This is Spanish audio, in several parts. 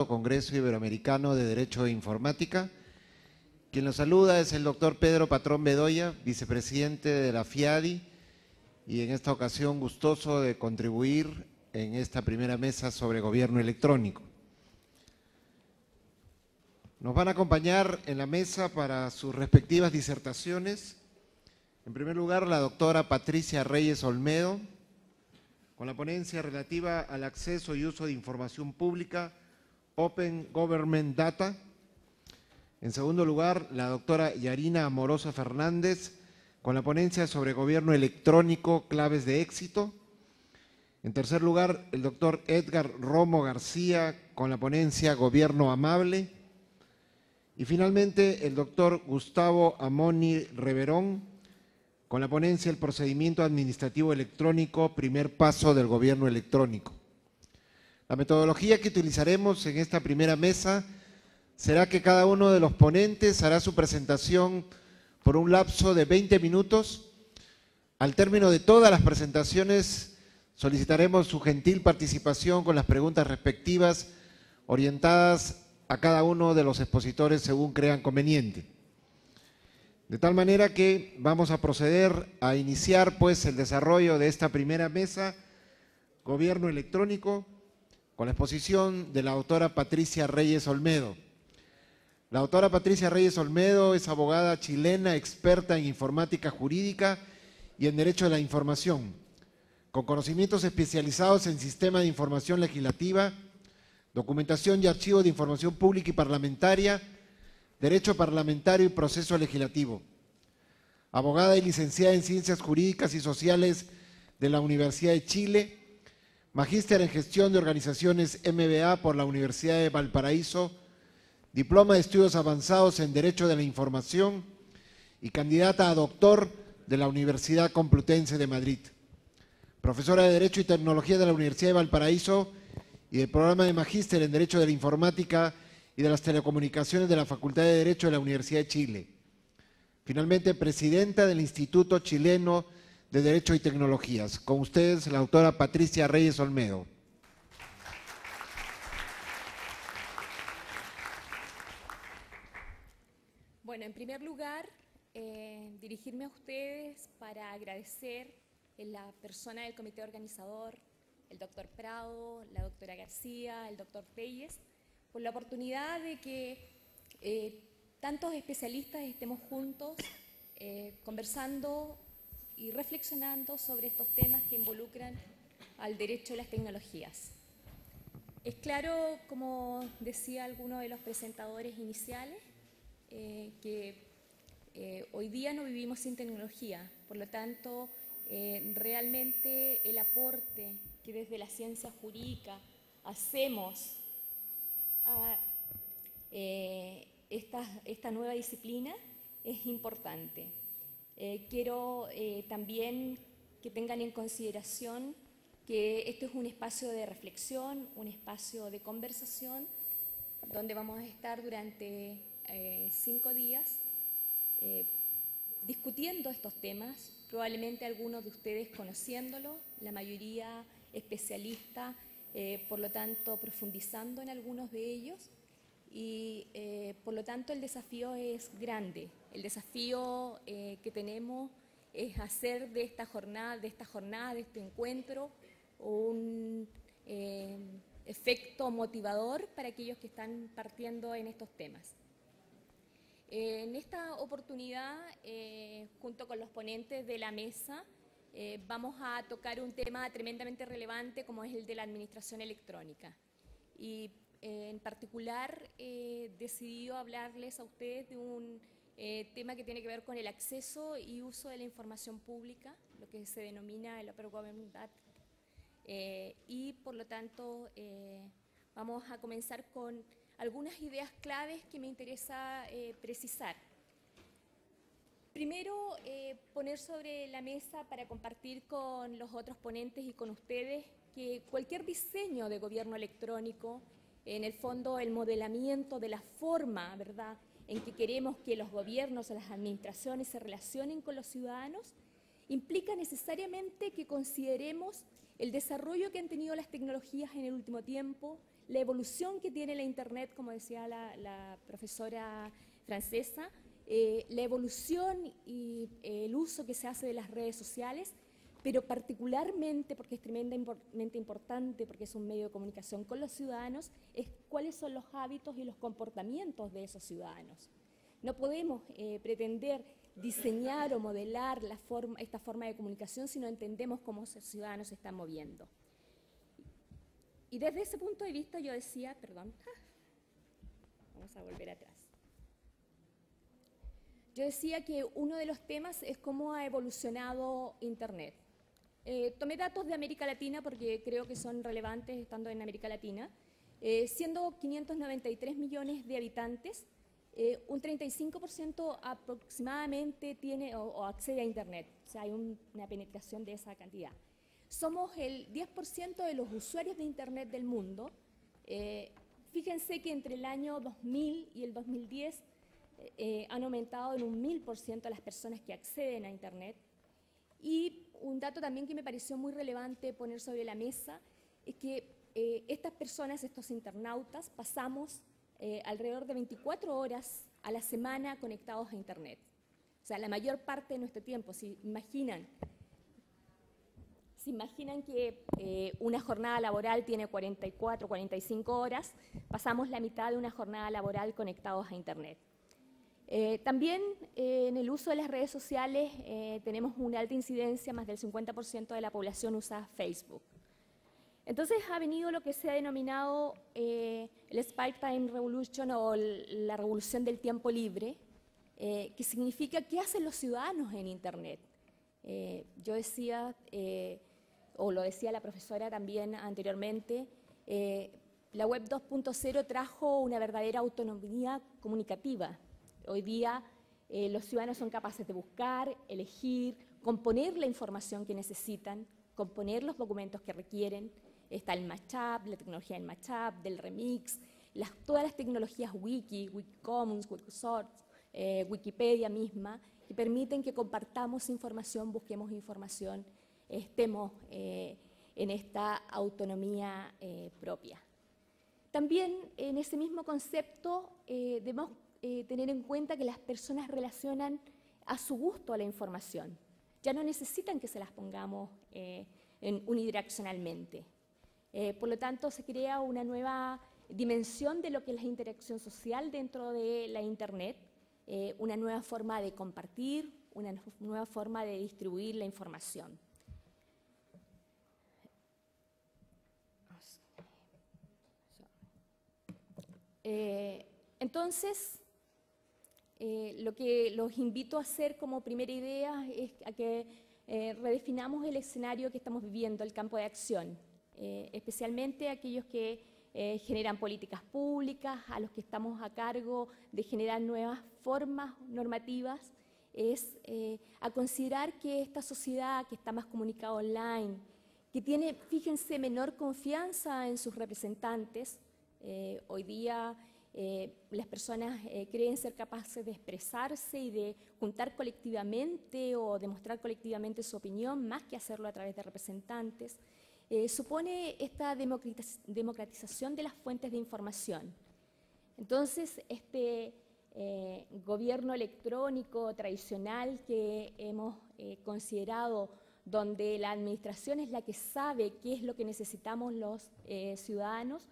Congreso Iberoamericano de Derecho e Informática. Quien los saluda es el doctor Pedro Patrón Bedoya, vicepresidente de la FIADI, y en esta ocasión gustoso de contribuir en esta primera mesa sobre gobierno electrónico. Nos van a acompañar en la mesa para sus respectivas disertaciones, en primer lugar, la doctora Patricia Reyes Olmedo, con la ponencia relativa al acceso y uso de información pública, Open Government Data. En segundo lugar, la doctora Yarina Amoroso Fernández, con la ponencia sobre gobierno electrónico, claves de éxito. En tercer lugar, el doctor Edgar Romo García, con la ponencia Gobierno Amable. Y finalmente, el doctor Gustavo Amoni Reverón, con la ponencia El procedimiento administrativo electrónico, primer paso del gobierno electrónico. La metodología que utilizaremos en esta primera mesa será que cada uno de los ponentes hará su presentación por un lapso de 20 minutos. Al término de todas las presentaciones solicitaremos su gentil participación con las preguntas respectivas orientadas a cada uno de los expositores según crean conveniente. De tal manera que vamos a proceder a iniciar pues el desarrollo de esta primera mesa, Gobierno Electrónico, con la exposición de la doctora Patricia Reyes Olmedo. La doctora Patricia Reyes Olmedo es abogada chilena, experta en informática jurídica y en derecho de la información, con conocimientos especializados en sistema de información legislativa, documentación y archivo de información pública y parlamentaria, derecho parlamentario y proceso legislativo. Abogada y licenciada en Ciencias Jurídicas y Sociales de la Universidad de Chile, magíster en Gestión de Organizaciones MBA por la Universidad de Valparaíso, diploma de estudios avanzados en Derecho de la Información y candidata a doctor de la Universidad Complutense de Madrid. Profesora de Derecho y Tecnología de la Universidad de Valparaíso y del programa de magíster en Derecho de la Informática y de las Telecomunicaciones de la Facultad de Derecho de la Universidad de Chile. Finalmente, presidenta del Instituto Chileno de Derecho y Tecnologías. Con ustedes, la doctora Patricia Reyes Olmedo. Bueno, en primer lugar, dirigirme a ustedes para agradecer en la persona del comité organizador, el doctor Prado, la doctora García, el doctor Telles, por la oportunidad de que tantos especialistas estemos juntos conversando y reflexionando sobre estos temas que involucran al derecho de las tecnologías. Es claro, como decía alguno de los presentadores iniciales, que hoy día no vivimos sin tecnología, por lo tanto, realmente el aporte que desde la ciencia jurídica hacemos a esta nueva disciplina es importante. Quiero también que tengan en consideración que esto es un espacio de reflexión, un espacio de conversación, donde vamos a estar durante 5 días discutiendo estos temas, probablemente algunos de ustedes conociéndolos, la mayoría especialistas, por lo tanto profundizando en algunos de ellos. Y por lo tanto el desafío es grande. El desafío que tenemos es hacer de esta jornada, de este encuentro, un efecto motivador para aquellos que están partiendo en estos temas. En esta oportunidad, junto con los ponentes de la mesa, vamos a tocar un tema tremendamente relevante como es el de la administración electrónica. Y en particular, he decidido hablarles a ustedes de un tema que tiene que ver con el acceso y uso de la información pública, lo que se denomina el Open Government Data. Y por lo tanto, vamos a comenzar con algunas ideas claves que me interesa precisar. Primero, poner sobre la mesa para compartir con los otros ponentes y con ustedes que cualquier diseño de gobierno electrónico, en el fondo el modelamiento de la forma, ¿verdad?, en que queremos que los gobiernos o las administraciones se relacionen con los ciudadanos, implica necesariamente que consideremos el desarrollo que han tenido las tecnologías en el último tiempo, la evolución que tiene la Internet, como decía la profesora francesa, la evolución y el uso que se hace de las redes sociales, pero particularmente, porque es tremendamente importante, porque es un medio de comunicación con los ciudadanos, es cuáles son los hábitos y los comportamientos de esos ciudadanos. No podemos pretender diseñar o modelar esta forma de comunicación si no entendemos cómo esos ciudadanos se están moviendo. Y desde ese punto de vista yo decía, perdón, vamos a volver atrás. Yo decía que uno de los temas es cómo ha evolucionado Internet. Tomé datos de América Latina porque creo que son relevantes estando en América Latina. Siendo 593 millones de habitantes, un 35% aproximadamente tiene o accede a Internet. O sea, hay una penetración de esa cantidad. Somos el 10% de los usuarios de Internet del mundo. Fíjense que entre el año 2000 y el 2010 han aumentado en un 1000% las personas que acceden a Internet. Y un dato también que me pareció muy relevante poner sobre la mesa es que estas personas, estos internautas, pasamos alrededor de 24 horas a la semana conectados a Internet. O sea, la mayor parte de nuestro tiempo. Si imaginan que una jornada laboral tiene 44, 45 horas, pasamos la mitad de una jornada laboral conectados a Internet. También en el uso de las redes sociales tenemos una alta incidencia, más del 50% de la población usa Facebook. Entonces ha venido lo que se ha denominado el Spike Time Revolution o la revolución del tiempo libre, que significa qué hacen los ciudadanos en Internet. Yo decía, o lo decía la profesora también anteriormente, la web 2.0 trajo una verdadera autonomía comunicativa. Hoy día los ciudadanos son capaces de buscar, elegir, componer la información que necesitan, componer los documentos que requieren. Está el Matchup, la tecnología del Matchup, del remix, todas las tecnologías Wikicommons, Wikisource, Wikipedia misma, que permiten que compartamos información, busquemos información, estemos en esta autonomía propia. También en ese mismo concepto debemos tener en cuenta que las personas relacionan a su gusto a la información. Ya no necesitan que se las pongamos unidireccionalmente. Por lo tanto, se crea una nueva dimensión de lo que es la interacción social dentro de la Internet, una nueva forma de compartir, una nueva forma de distribuir la información. Entonces, lo que los invito a hacer como primera idea es a que redefinamos el escenario que estamos viviendo, el campo de acción, especialmente aquellos que generan políticas públicas, a los que estamos a cargo de generar nuevas formas normativas, es a considerar que esta sociedad que está más comunicada online, que tiene, fíjense, menor confianza en sus representantes, hoy día las personas creen ser capaces de expresarse y de juntar colectivamente o demostrar colectivamente su opinión, más que hacerlo a través de representantes, supone esta democratización de las fuentes de información. Entonces, este gobierno electrónico tradicional que hemos considerado, donde la administración es la que sabe qué es lo que necesitamos los ciudadanos,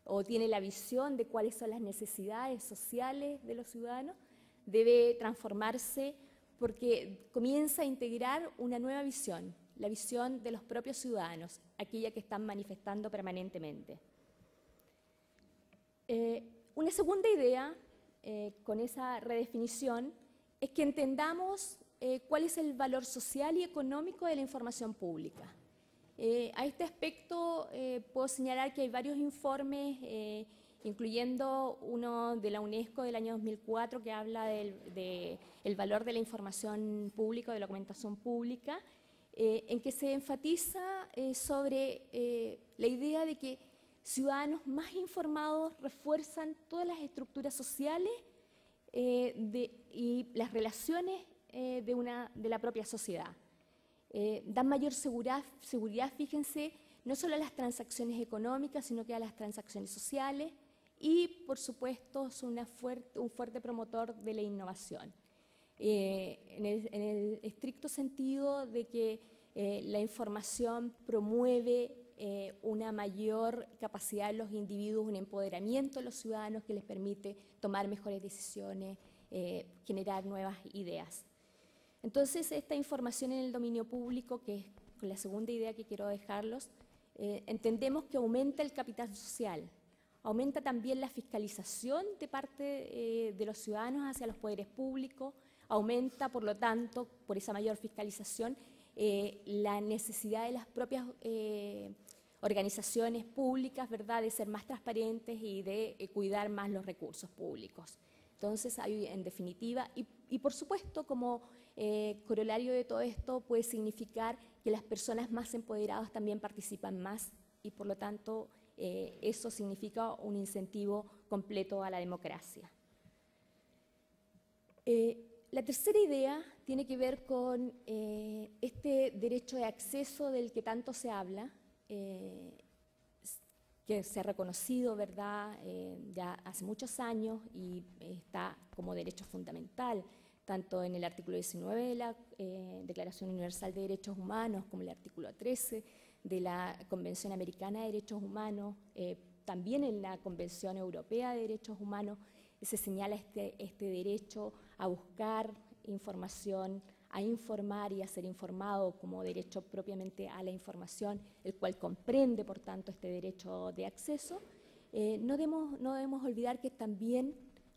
o tiene la visión de cuáles son las necesidades sociales de los ciudadanos, debe transformarse porque comienza a integrar una nueva visión, la visión de los propios ciudadanos, aquella que están manifestando permanentemente. Una segunda idea con esa redefinición es que entendamos cuál es el valor social y económico de la información pública. A este aspecto puedo señalar que hay varios informes, incluyendo uno de la UNESCO del año 2004 que habla del valor de la información pública, de la documentación pública, en que se enfatiza sobre la idea de que ciudadanos más informados refuerzan todas las estructuras sociales y las relaciones de la propia sociedad. Dan mayor seguridad, fíjense, no solo a las transacciones económicas, sino que a las transacciones sociales y, por supuesto, es un fuerte promotor de la innovación. En el estricto sentido de que la información promueve una mayor capacidad de los individuos, un empoderamiento de los ciudadanos que les permite tomar mejores decisiones, generar nuevas ideas. Entonces, esta información en el dominio público, que es la segunda idea que quiero dejarlos, entendemos que aumenta el capital social, aumenta también la fiscalización de parte de los ciudadanos hacia los poderes públicos, aumenta, por lo tanto, por esa mayor fiscalización, la necesidad de las propias organizaciones públicas, ¿verdad?, de ser más transparentes y de cuidar más los recursos públicos. Entonces, hay, en definitiva, y por supuesto, como corolario de todo esto, puede significar que las personas más empoderadas también participan más y, por lo tanto, eso significa un incentivo completo a la democracia. La tercera idea tiene que ver con este derecho de acceso del que tanto se habla, que se ha reconocido, ¿verdad?, ya hace muchos años y está como derecho fundamental, tanto en el artículo 19 de la Declaración Universal de Derechos Humanos como el artículo 13 de la Convención Americana de Derechos Humanos, también en la Convención Europea de Derechos Humanos se señala este derecho a buscar información, a informar y a ser informado como derecho propiamente a la información, el cual comprende, por tanto, este derecho de acceso. No debemos olvidar que también,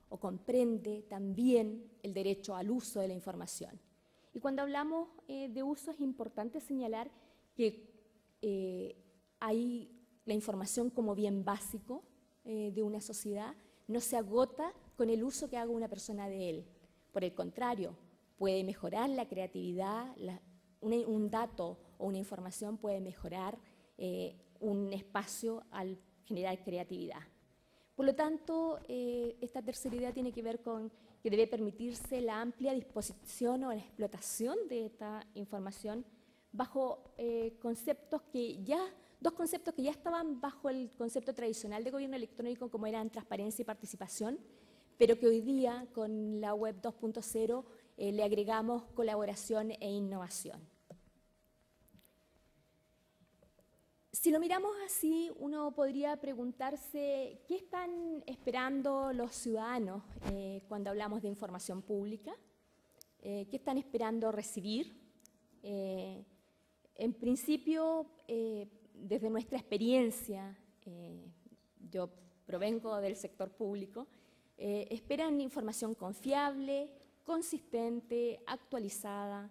o comprende también, el derecho al uso de la información. Y cuando hablamos de uso es importante señalar que hay la información como bien básico de una sociedad, no se agota con el uso que haga una persona de él. Por el contrario, puede mejorar la creatividad, un dato o una información puede mejorar un espacio al generar creatividad. Por lo tanto, esta tercera idea tiene que ver con que debe permitirse la amplia disposición o la explotación de esta información bajo dos conceptos que ya estaban bajo el concepto tradicional de gobierno electrónico, como eran transparencia y participación, pero que hoy día con la web 2.0 le agregamos colaboración e innovación. Si lo miramos así, uno podría preguntarse qué están esperando los ciudadanos cuando hablamos de información pública, qué están esperando recibir. En principio, desde nuestra experiencia, yo provengo del sector público, esperan información confiable, consistente, actualizada,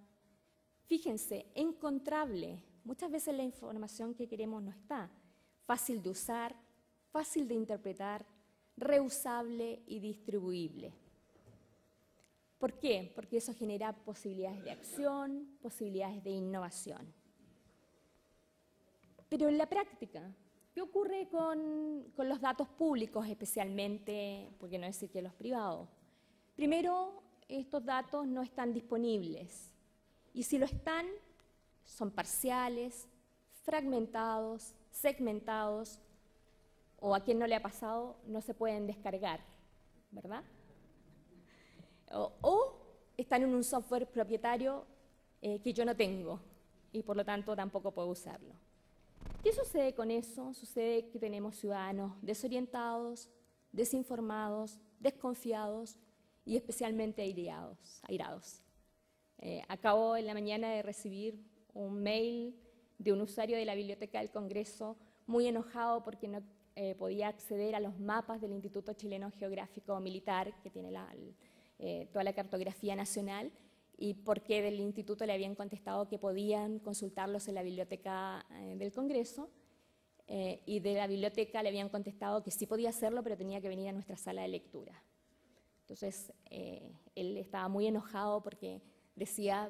fíjense, encontrable. Muchas veces la información que queremos no está, fácil de usar, fácil de interpretar, reusable y distribuible. ¿Por qué? Porque eso genera posibilidades de acción, posibilidades de innovación. Pero en la práctica, ¿qué ocurre con los datos públicos especialmente, por qué no decir que los privados? Primero, estos datos no están disponibles y si lo están, son parciales, fragmentados, segmentados o a quien no le ha pasado, no se pueden descargar, ¿verdad? O están en un software propietario que yo no tengo y por lo tanto tampoco puedo usarlo. ¿Qué sucede con eso? Sucede que tenemos ciudadanos desorientados, desinformados, desconfiados y especialmente airados. Acabo en la mañana de recibir un mail de un usuario de la Biblioteca del Congreso muy enojado porque no podía acceder a los mapas del Instituto Chileno Geográfico Militar, que tiene toda la cartografía nacional, y porque del instituto le habían contestado que podían consultarlos en la Biblioteca del Congreso, y de la biblioteca le habían contestado que sí podía hacerlo, pero tenía que venir a nuestra sala de lectura. Entonces, él estaba muy enojado porque decía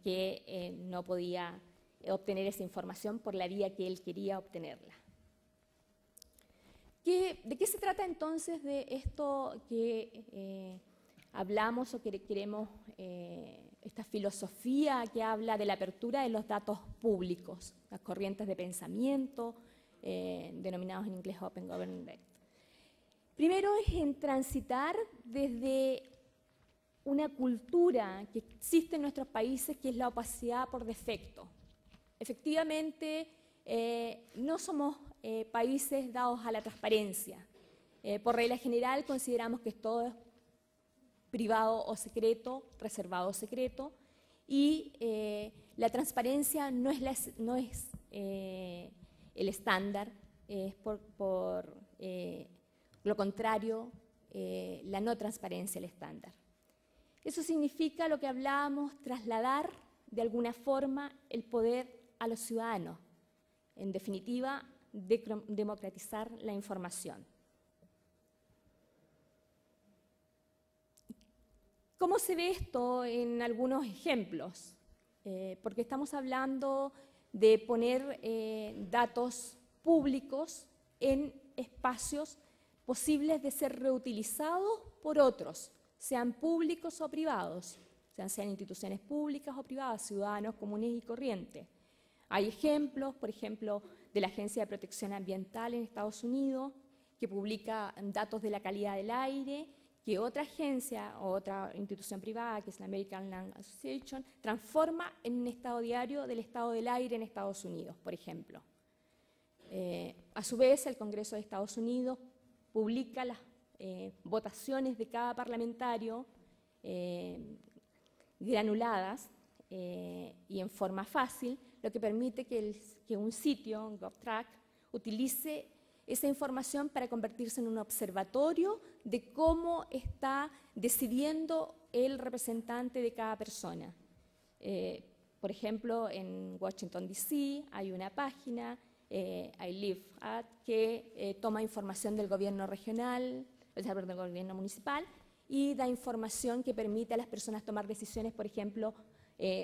que no podía obtener esa información por la vía que él quería obtenerla. ¿De qué se trata entonces de esto que hablamos o que queremos esta filosofía que habla de la apertura de los datos públicos, las corrientes de pensamiento, denominados en inglés Open Government. Primero es en transitar desde una cultura que existe en nuestros países, que es la opacidad por defecto. Efectivamente, no somos países dados a la transparencia. Por regla general consideramos que todo es privado o secreto, reservado o secreto, y la transparencia no es el estándar, es por lo contrario, la no transparencia el estándar. Eso significa lo que hablábamos, trasladar de alguna forma el poder a los ciudadanos. En definitiva, democratizar la información. ¿Cómo se ve esto en algunos ejemplos? Porque estamos hablando de poner datos públicos en espacios posibles de ser reutilizados por otros, sean públicos o privados, sean instituciones públicas o privadas, ciudadanos comunes y corrientes. Hay ejemplos, por ejemplo, de la Agencia de Protección Ambiental en Estados Unidos, que publica datos de la calidad del aire, que otra agencia o otra institución privada, que es la American Land Association, transforma en un estado diario del estado del aire en Estados Unidos, por ejemplo. A su vez, el Congreso de Estados Unidos publica las votaciones de cada parlamentario granuladas y en forma fácil, lo que permite que un sitio, GovTrack, utilice esa información para convertirse en un observatorio de cómo está decidiendo el representante de cada persona. Por ejemplo, en Washington, D.C. hay una página, I Live At, que toma información del gobierno regional, del gobierno municipal, y da información que permite a las personas tomar decisiones, por ejemplo,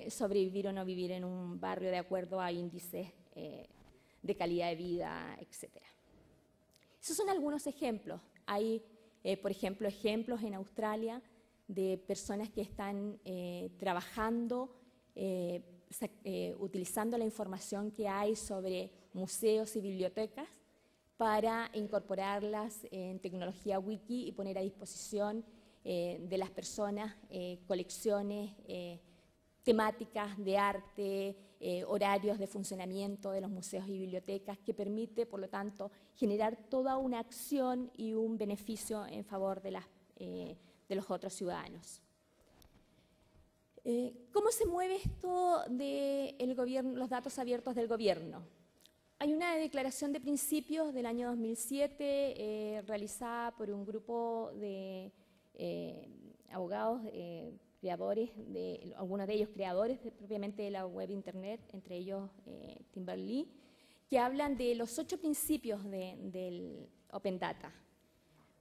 sobre vivir o no vivir en un barrio de acuerdo a índices de calidad de vida, etc. Esos son algunos ejemplos. Hay, por ejemplo, ejemplos en Australia de personas que están trabajando, utilizando la información que hay sobre museos y bibliotecas para incorporarlas en tecnología wiki y poner a disposición de las personas colecciones temáticas de arte, horarios de funcionamiento de los museos y bibliotecas, que permite, por lo tanto, generar toda una acción y un beneficio en favor de los otros ciudadanos. ¿Cómo se mueve esto de los datos abiertos del gobierno? Hay una declaración de principios del año 2007 realizada por un grupo de abogados, creadores, algunos de ellos creadores propiamente de la web internet, entre ellos Tim Berners-Lee, que hablan de los 8 principios del Open Data.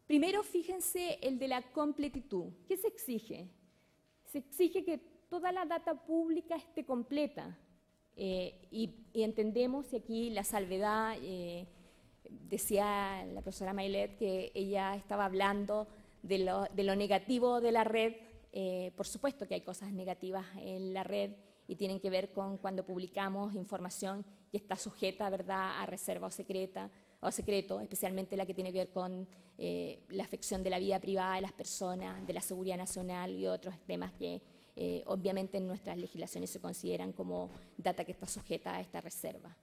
Primero, fíjense el de la completitud. ¿Qué se exige? Se exige que toda la data pública esté completa. Y entendemos, y aquí la salvedad, decía la profesora Maillet que ella estaba hablando de lo negativo de la red. Por supuesto que hay cosas negativas en la red y tienen que ver con cuando publicamos información que está sujeta, ¿verdad?, a reserva o secreto, especialmente la que tiene que ver con la afección de la vida privada de las personas, de la seguridad nacional y otros temas que obviamente en nuestras legislaciones se consideran como data que está sujeta a esta reserva.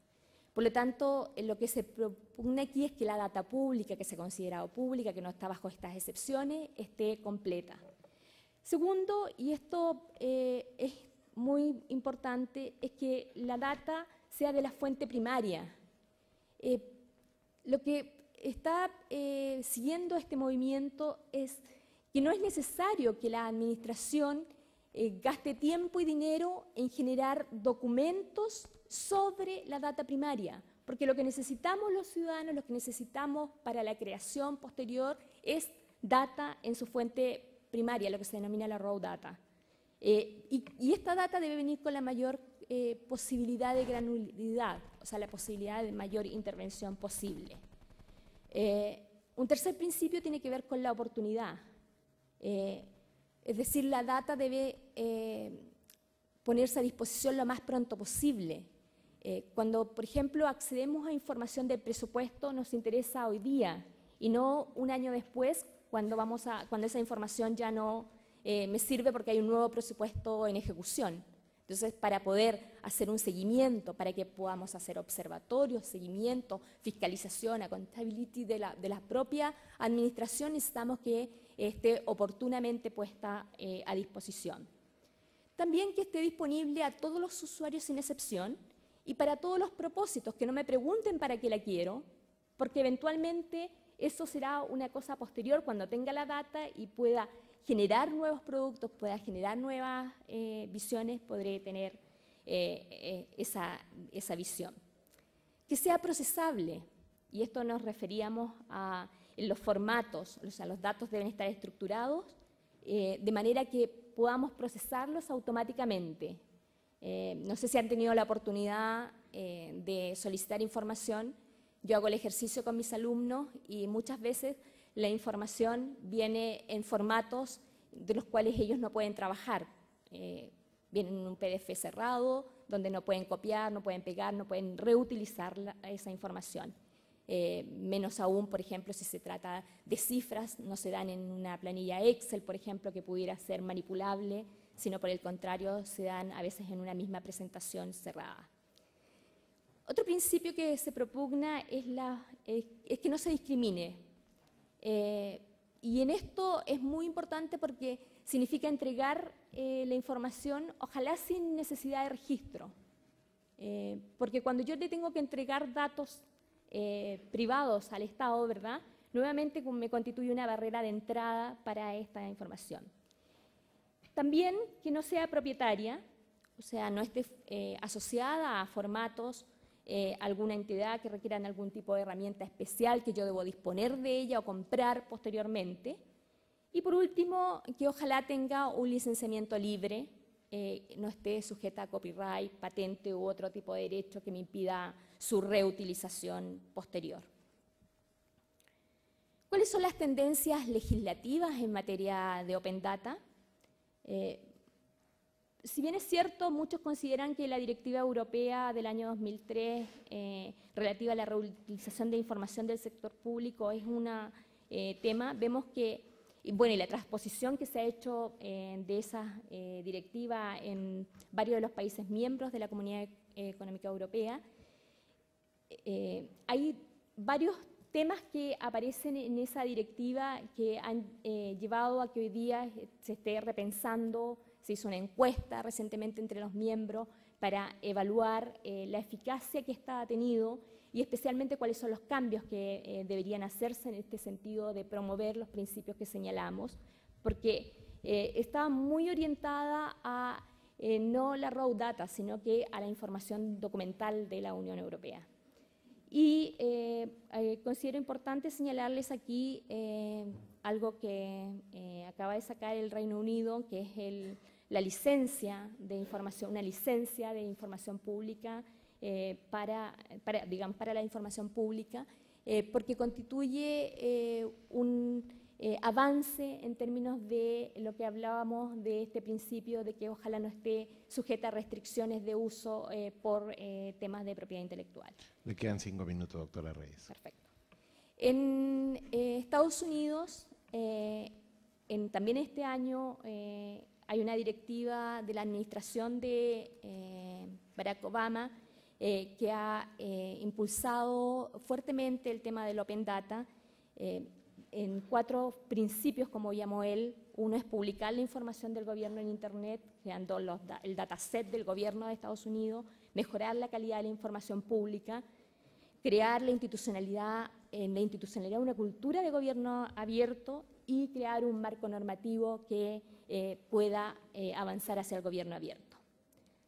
Por lo tanto, lo que se propone aquí es que la data pública, que se ha considerado pública, que no está bajo estas excepciones, esté completa. Segundo, y esto es muy importante, es que la data sea de la fuente primaria. Lo que está siguiendo este movimiento es que no es necesario que la administración gaste tiempo y dinero en generar documentos sobre la data primaria, porque lo que necesitamos los ciudadanos, lo que necesitamos para la creación posterior es data en su fuente primaria, lo que se denomina la raw data. Y esta data debe venir con la mayor posibilidad de granularidad, o sea, la posibilidad de mayor intervención posible. Un tercer principio tiene que ver con la oportunidad. Es decir, la data debe ponerse a disposición lo más pronto posible. Cuando, por ejemplo, accedemos a información del presupuesto, nos interesa hoy día y no un año después, cuando esa información ya no me sirve porque hay un nuevo presupuesto en ejecución. Entonces, para poder hacer un seguimiento, para que podamos hacer observatorios, seguimiento, fiscalización, accountability de la propia administración, necesitamos que esté oportunamente puesta a disposición. También que esté disponible a todos los usuarios sin excepción y para todos los propósitos, que no me pregunten para qué la quiero, porque eventualmente eso será una cosa posterior cuando tenga la data y pueda generar nuevos productos, pueda generar nuevas visiones, podré tener esa visión. Que sea procesable, y esto nos referíamos a en los formatos, o sea, los datos deben estar estructurados de manera que podamos procesarlos automáticamente. No sé si han tenido la oportunidad de solicitar información. Yo hago el ejercicio con mis alumnos y muchas veces la información viene en formatos de los cuales ellos no pueden trabajar. Viene en un PDF cerrado, donde no pueden copiar, no pueden pegar, no pueden reutilizar esa información. Menos aún, por ejemplo, si se trata de cifras, no se dan en una planilla Excel, por ejemplo, que pudiera ser manipulable, sino por el contrario, se dan a veces en una misma presentación cerrada. Otro principio que se propugna es que no se discrimine. Y en esto es muy importante porque significa entregar la información, ojalá sin necesidad de registro. Porque cuando yo le tengo que entregar datos privados al Estado, ¿verdad?, nuevamente me constituye una barrera de entrada para esta información. También que no sea propietaria, o sea, no esté asociada a formatos, alguna entidad que requieran algún tipo de herramienta especial que yo debo disponer de ella o comprar posteriormente. Y por último, que ojalá tenga un licenciamiento libre, no esté sujeta a copyright, patente u otro tipo de derecho que me impida su reutilización posterior. ¿Cuáles son las tendencias legislativas en materia de Open Data? Si bien es cierto, muchos consideran que la Directiva Europea del año 2003 relativa a la reutilización de información del sector público es un tema, vemos que, bueno, y la transposición que se ha hecho de esa directiva en varios de los países miembros de la Comunidad Económica Europea, hay varios temas que aparecen en esa directiva que han llevado a que hoy día se esté repensando. Se hizo una encuesta recientemente entre los miembros para evaluar la eficacia que esta ha tenido y especialmente cuáles son los cambios que deberían hacerse en este sentido de promover los principios que señalamos, porque está muy orientada a no la raw data, sino que a la información documental de la Unión Europea. Y considero importante señalarles aquí algo que acaba de sacar el Reino Unido, que es la licencia de información, una licencia de información pública para la información pública, porque constituye un avance en términos de lo que hablábamos de este principio de que ojalá no esté sujeta a restricciones de uso por temas de propiedad intelectual. Le quedan 5 minutos, doctora Reyes. Perfecto. En Estados Unidos, también este año, hay una directiva de la administración de Barack Obama que ha impulsado fuertemente el tema del Open Data en 4 principios, como llamó él. Uno es publicar la información del gobierno en Internet, creando el dataset del gobierno de Estados Unidos, mejorar la calidad de la información pública, crear la institucionalidad una cultura de gobierno abierto y crear un marco normativo que pueda avanzar hacia el gobierno abierto.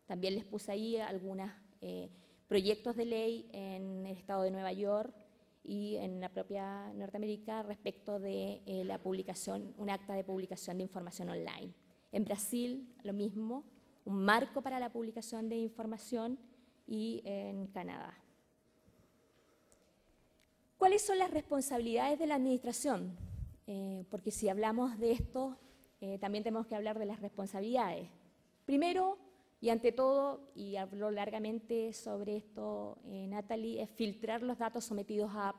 También les puse ahí algunos proyectos de ley en el estado de Nueva York y en la propia Norteamérica respecto de la publicación, un acta de publicación de información online. En Brasil, lo mismo, un marco para la publicación de información, y en Canadá. ¿Cuáles son las responsabilidades de la administración? Porque si hablamos de esto, también tenemos que hablar de las responsabilidades. Primero, Y ante todo, y habló largamente sobre esto Natalie, es filtrar los datos sometidos a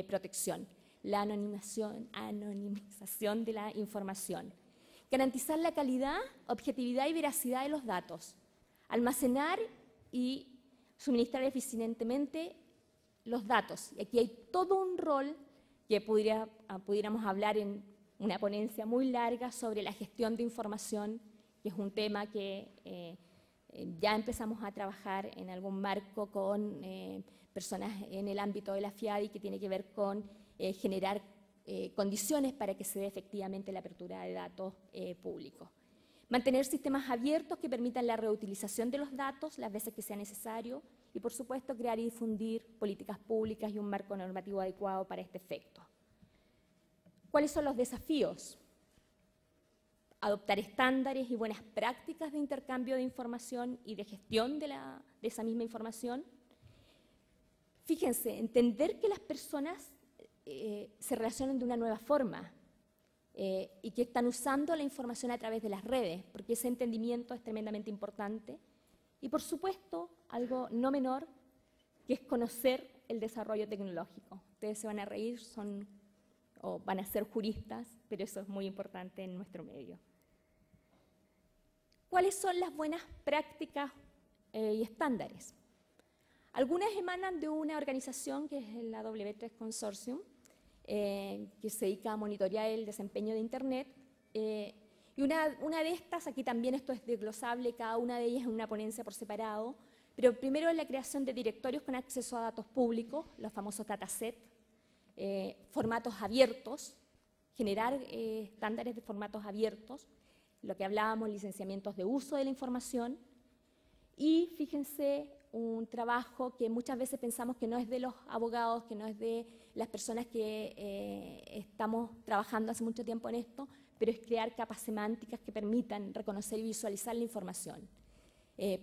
protección, la anonimización de la información. Garantizar la calidad, objetividad y veracidad de los datos. Almacenar y suministrar eficientemente los datos. Y aquí hay todo un rol que pudiéramos hablar en una ponencia muy larga sobre la gestión de información, que es un tema que ya empezamos a trabajar en algún marco con personas en el ámbito de la FIADI, que tiene que ver con generar condiciones para que se dé efectivamente la apertura de datos públicos. Mantener sistemas abiertos que permitan la reutilización de los datos las veces que sea necesario y, por supuesto, crear y difundir políticas públicas y un marco normativo adecuado para este efecto. ¿Cuáles son los desafíos? Adoptar estándares y buenas prácticas de intercambio de información y de gestión de esa misma información. Fíjense, entender que las personas se relacionan de una nueva forma y que están usando la información a través de las redes, porque ese entendimiento es tremendamente importante. Y, por supuesto, algo no menor, que es conocer el desarrollo tecnológico. Ustedes se van a reír, o van a ser juristas, pero eso es muy importante en nuestro medio. ¿Cuáles son las buenas prácticas y estándares? Algunas emanan de una organización que es la W3 Consortium, que se dedica a monitorear el desempeño de Internet. Y una de estas, aquí también esto es desglosable, cada una de ellas en una ponencia por separado, pero primero es la creación de directorios con acceso a datos públicos, los famosos datasets, formatos abiertos, generar estándares de formatos abiertos, lo que hablábamos, licenciamientos de uso de la información, y fíjense, un trabajo que muchas veces pensamos que no es de los abogados, que no es de las personas que estamos trabajando hace mucho tiempo en esto, pero es crear capas semánticas que permitan reconocer y visualizar la información.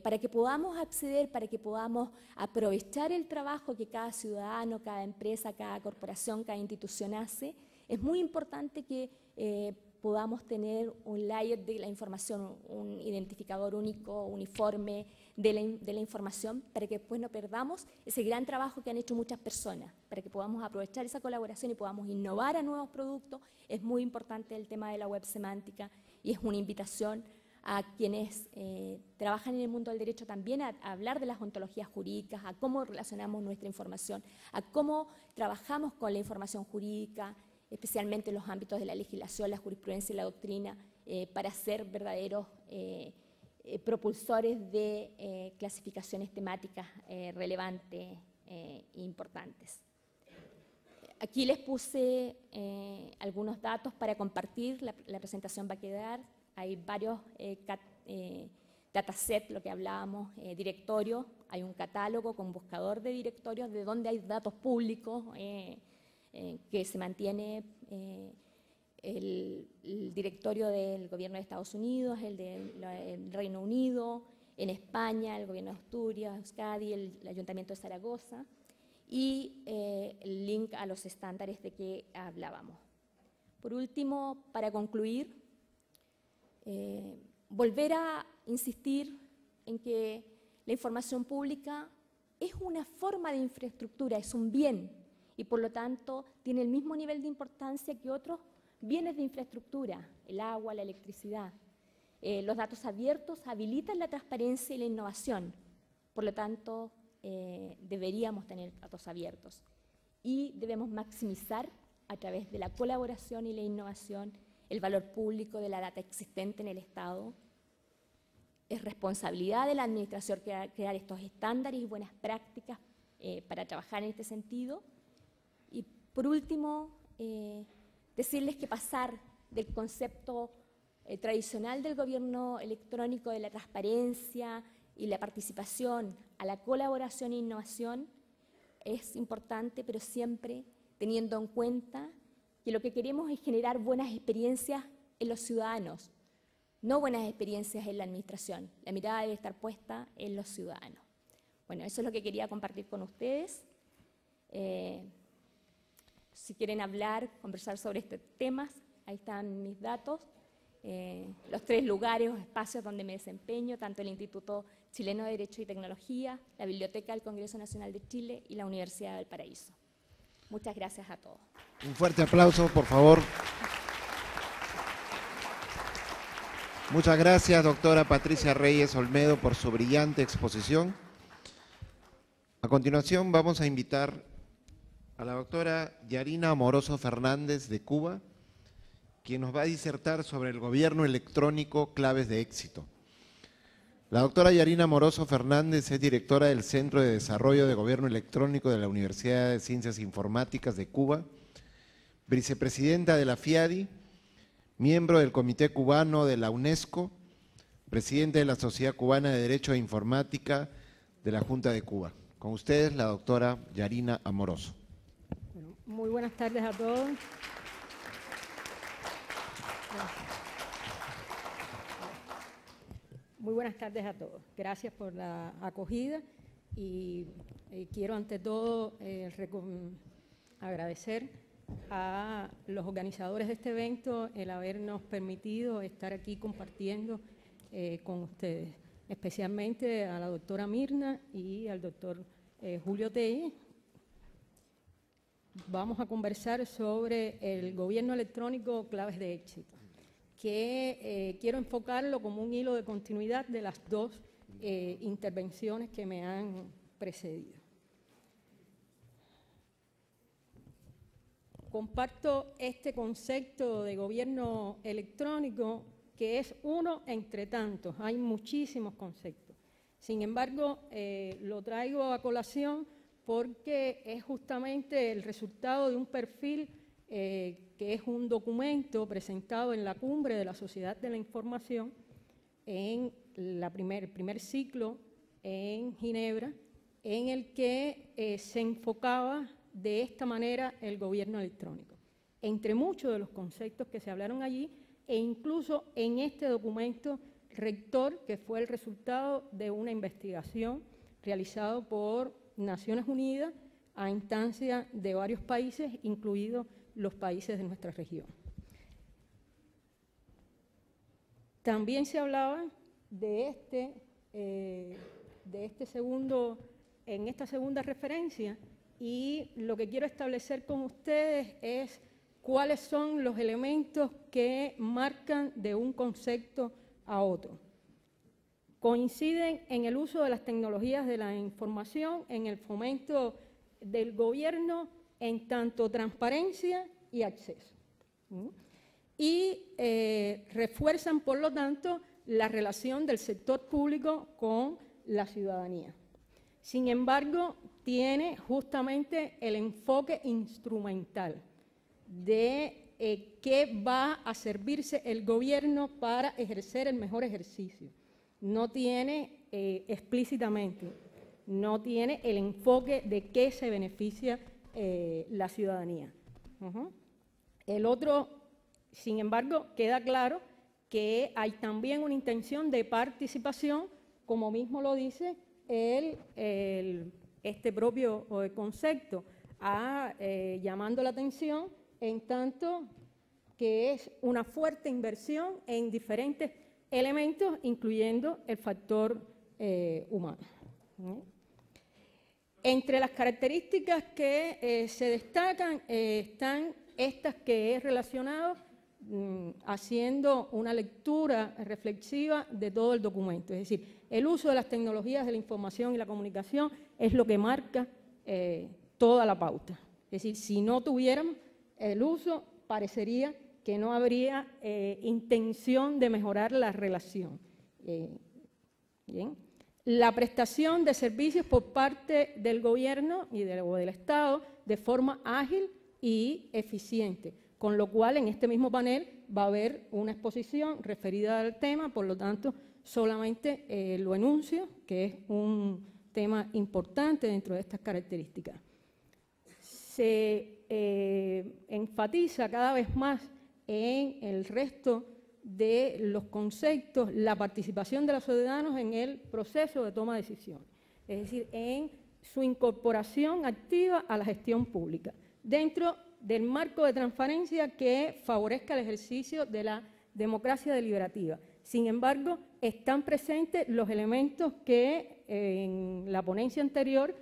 Para que podamos acceder, para que podamos aprovechar el trabajo que cada ciudadano, cada empresa, cada corporación, cada institución hace, es muy importante que podamos tener un layer de la información, un identificador único, uniforme de la información, para que después no perdamos ese gran trabajo que han hecho muchas personas, para que podamos aprovechar esa colaboración y podamos innovar a nuevos productos. Es muy importante el tema de la web semántica y es una invitación a quienes trabajan en el mundo del derecho también a hablar de las ontologías jurídicas, a cómo relacionamos nuestra información, a cómo trabajamos con la información jurídica, especialmente en los ámbitos de la legislación, la jurisprudencia y la doctrina, para ser verdaderos propulsores de clasificaciones temáticas relevantes e importantes. Aquí les puse algunos datos para compartir, la presentación va a quedar, hay varios datasets, lo que hablábamos, directorios, hay un catálogo con buscador de directorios de donde hay datos públicos, que se mantiene el directorio del gobierno de Estados Unidos, el del Reino Unido, en España, el gobierno de Asturias, Euskadi, el Ayuntamiento de Zaragoza, y el link a los estándares de que hablábamos. Por último, para concluir, volver a insistir en que la información pública es una forma de infraestructura, es un bien, y por lo tanto tiene el mismo nivel de importancia que otros bienes de infraestructura, el agua, la electricidad. Los datos abiertos habilitan la transparencia y la innovación, por lo tanto deberíamos tener datos abiertos y debemos maximizar a través de la colaboración y la innovación el valor público de la data existente en el Estado. Es responsabilidad de la Administración crear estos estándares y buenas prácticas para trabajar en este sentido. Y por último, decirles que pasar del concepto tradicional del gobierno electrónico, de la transparencia y la participación, a la colaboración e innovación es importante, pero siempre teniendo en cuenta que lo que queremos es generar buenas experiencias en los ciudadanos, no buenas experiencias en la administración. La mirada debe estar puesta en los ciudadanos. Bueno, eso es lo que quería compartir con ustedes. Si quieren hablar, conversar sobre estos temas, ahí están mis datos. los 3 lugares o espacios donde me desempeño, tanto el Instituto Chileno de Derecho y Tecnología, la Biblioteca del Congreso Nacional de Chile y la Universidad de Valparaíso. Muchas gracias a todos. Un fuerte aplauso, por favor. Muchas gracias, doctora Patricia Reyes Olmedo, por su brillante exposición. A continuación vamos a invitar a la doctora Yarina Amoroso Fernández de Cuba, quien nos va a disertar sobre el gobierno electrónico, claves de éxito. La doctora Yarina Amoroso Fernández es directora del Centro de Desarrollo de Gobierno Electrónico de la Universidad de Ciencias Informáticas de Cuba, vicepresidenta de la FIADI, miembro del Comité Cubano de la UNESCO, presidente de la Sociedad Cubana de Derecho e Informática de la Junta de Cuba. Con ustedes, la doctora Yarina Amoroso. Bueno, muy buenas tardes a todos. Muy buenas tardes a todos. Gracias por la acogida y quiero ante todo agradecer a los organizadores de este evento el habernos permitido estar aquí compartiendo con ustedes, especialmente a la doctora Mirna y al doctor Julio Telle. Vamos a conversar sobre el gobierno electrónico, claves de éxito, que quiero enfocarlo como un hilo de continuidad de las 2 intervenciones que me han precedido. Comparto este concepto de gobierno electrónico, que es uno entre tantos, hay muchísimos conceptos. Sin embargo, lo traigo a colación porque es justamente el resultado de un perfil que es un documento presentado en la Cumbre de la Sociedad de la Información en el primer ciclo en Ginebra, en el que se enfocaba de esta manera el gobierno electrónico. Entre muchos de los conceptos que se hablaron allí, e incluso en este documento rector, que fue el resultado de una investigación realizada por Naciones Unidas a instancia de varios países, incluidos los países de nuestra región. También se hablaba de esta segunda referencia, y lo que quiero establecer con ustedes es cuáles son los elementos que marcan de un concepto a otro. Coinciden en el uso de las tecnologías de la información, en el fomento del gobierno en tanto transparencia y acceso. Y refuerzan, por lo tanto, la relación del sector público con la ciudadanía. Sin embargo, tiene justamente el enfoque instrumental de qué va a servirse el gobierno para ejercer el mejor ejercicio. No tiene explícitamente, no tiene el enfoque de qué se beneficia la ciudadanía. El otro, sin embargo, queda claro que hay también una intención de participación, como mismo lo dice este propio concepto, llamando la atención en tanto que es una fuerte inversión en diferentes elementos, incluyendo el factor humano. Entre las características que se destacan están estas que he relacionado haciendo una lectura reflexiva de todo el documento. Es decir, el uso de las tecnologías de la información y la comunicación es lo que marca toda la pauta. Es decir, si no tuviéramos el uso, parecería que no habría intención de mejorar la relación. Bien. La prestación de servicios por parte del gobierno y del Estado de forma ágil y eficiente, con lo cual en este mismo panel va a haber una exposición referida al tema, por lo tanto solamente lo enuncio, que es un tema importante dentro de estas características. Se enfatiza cada vez más en el resto de los conceptos la participación de los ciudadanos en el proceso de toma de decisiones, es decir, en su incorporación activa a la gestión pública, dentro del marco de transparencia que favorezca el ejercicio de la democracia deliberativa. Sin embargo, están presentes los elementos que en la ponencia anterior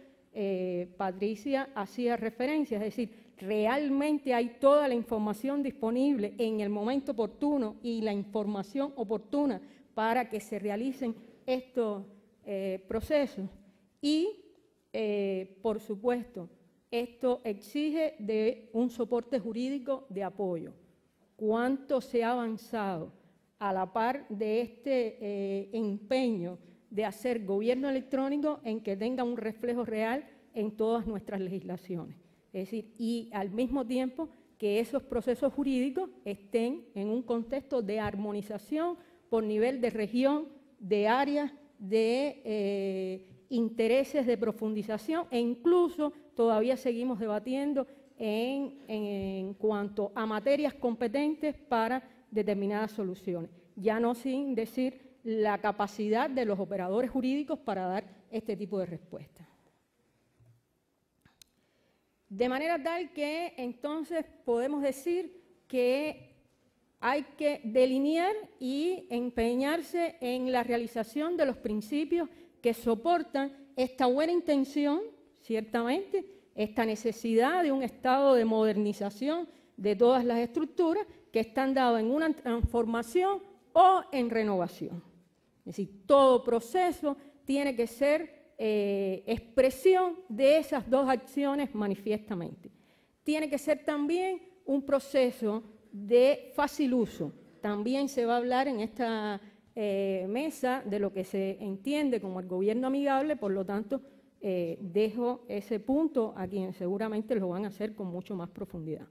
Patricia hacía referencia, es decir, realmente hay toda la información disponible en el momento oportuno y la información oportuna para que se realicen estos procesos. Y, por supuesto, esto exige de un soporte jurídico de apoyo. ¿Cuánto se ha avanzado a la par de este empeño de hacer gobierno electrónico en que tenga un reflejo real en todas nuestras legislaciones? Es decir, y al mismo tiempo que esos procesos jurídicos estén en un contexto de armonización por nivel de región, de áreas, de intereses de profundización, e incluso todavía seguimos debatiendo en cuanto a materias competentes para determinadas soluciones. Ya no sin decir la capacidad de los operadores jurídicos para dar este tipo de respuestas. De manera tal que entonces podemos decir que hay que delinear y empeñarse en la realización de los principios que soportan esta buena intención, ciertamente, esta necesidad de un estado de modernización de todas las estructuras que están dadas en una transformación o en renovación. Es decir, todo proceso tiene que ser expresión de esas dos acciones manifiestamente. Tiene que ser también un proceso de fácil uso. También se va a hablar en esta mesa de lo que se entiende como el gobierno amigable, por lo tanto, dejo ese punto a quienes seguramente lo van a hacer con mucho más profundidad.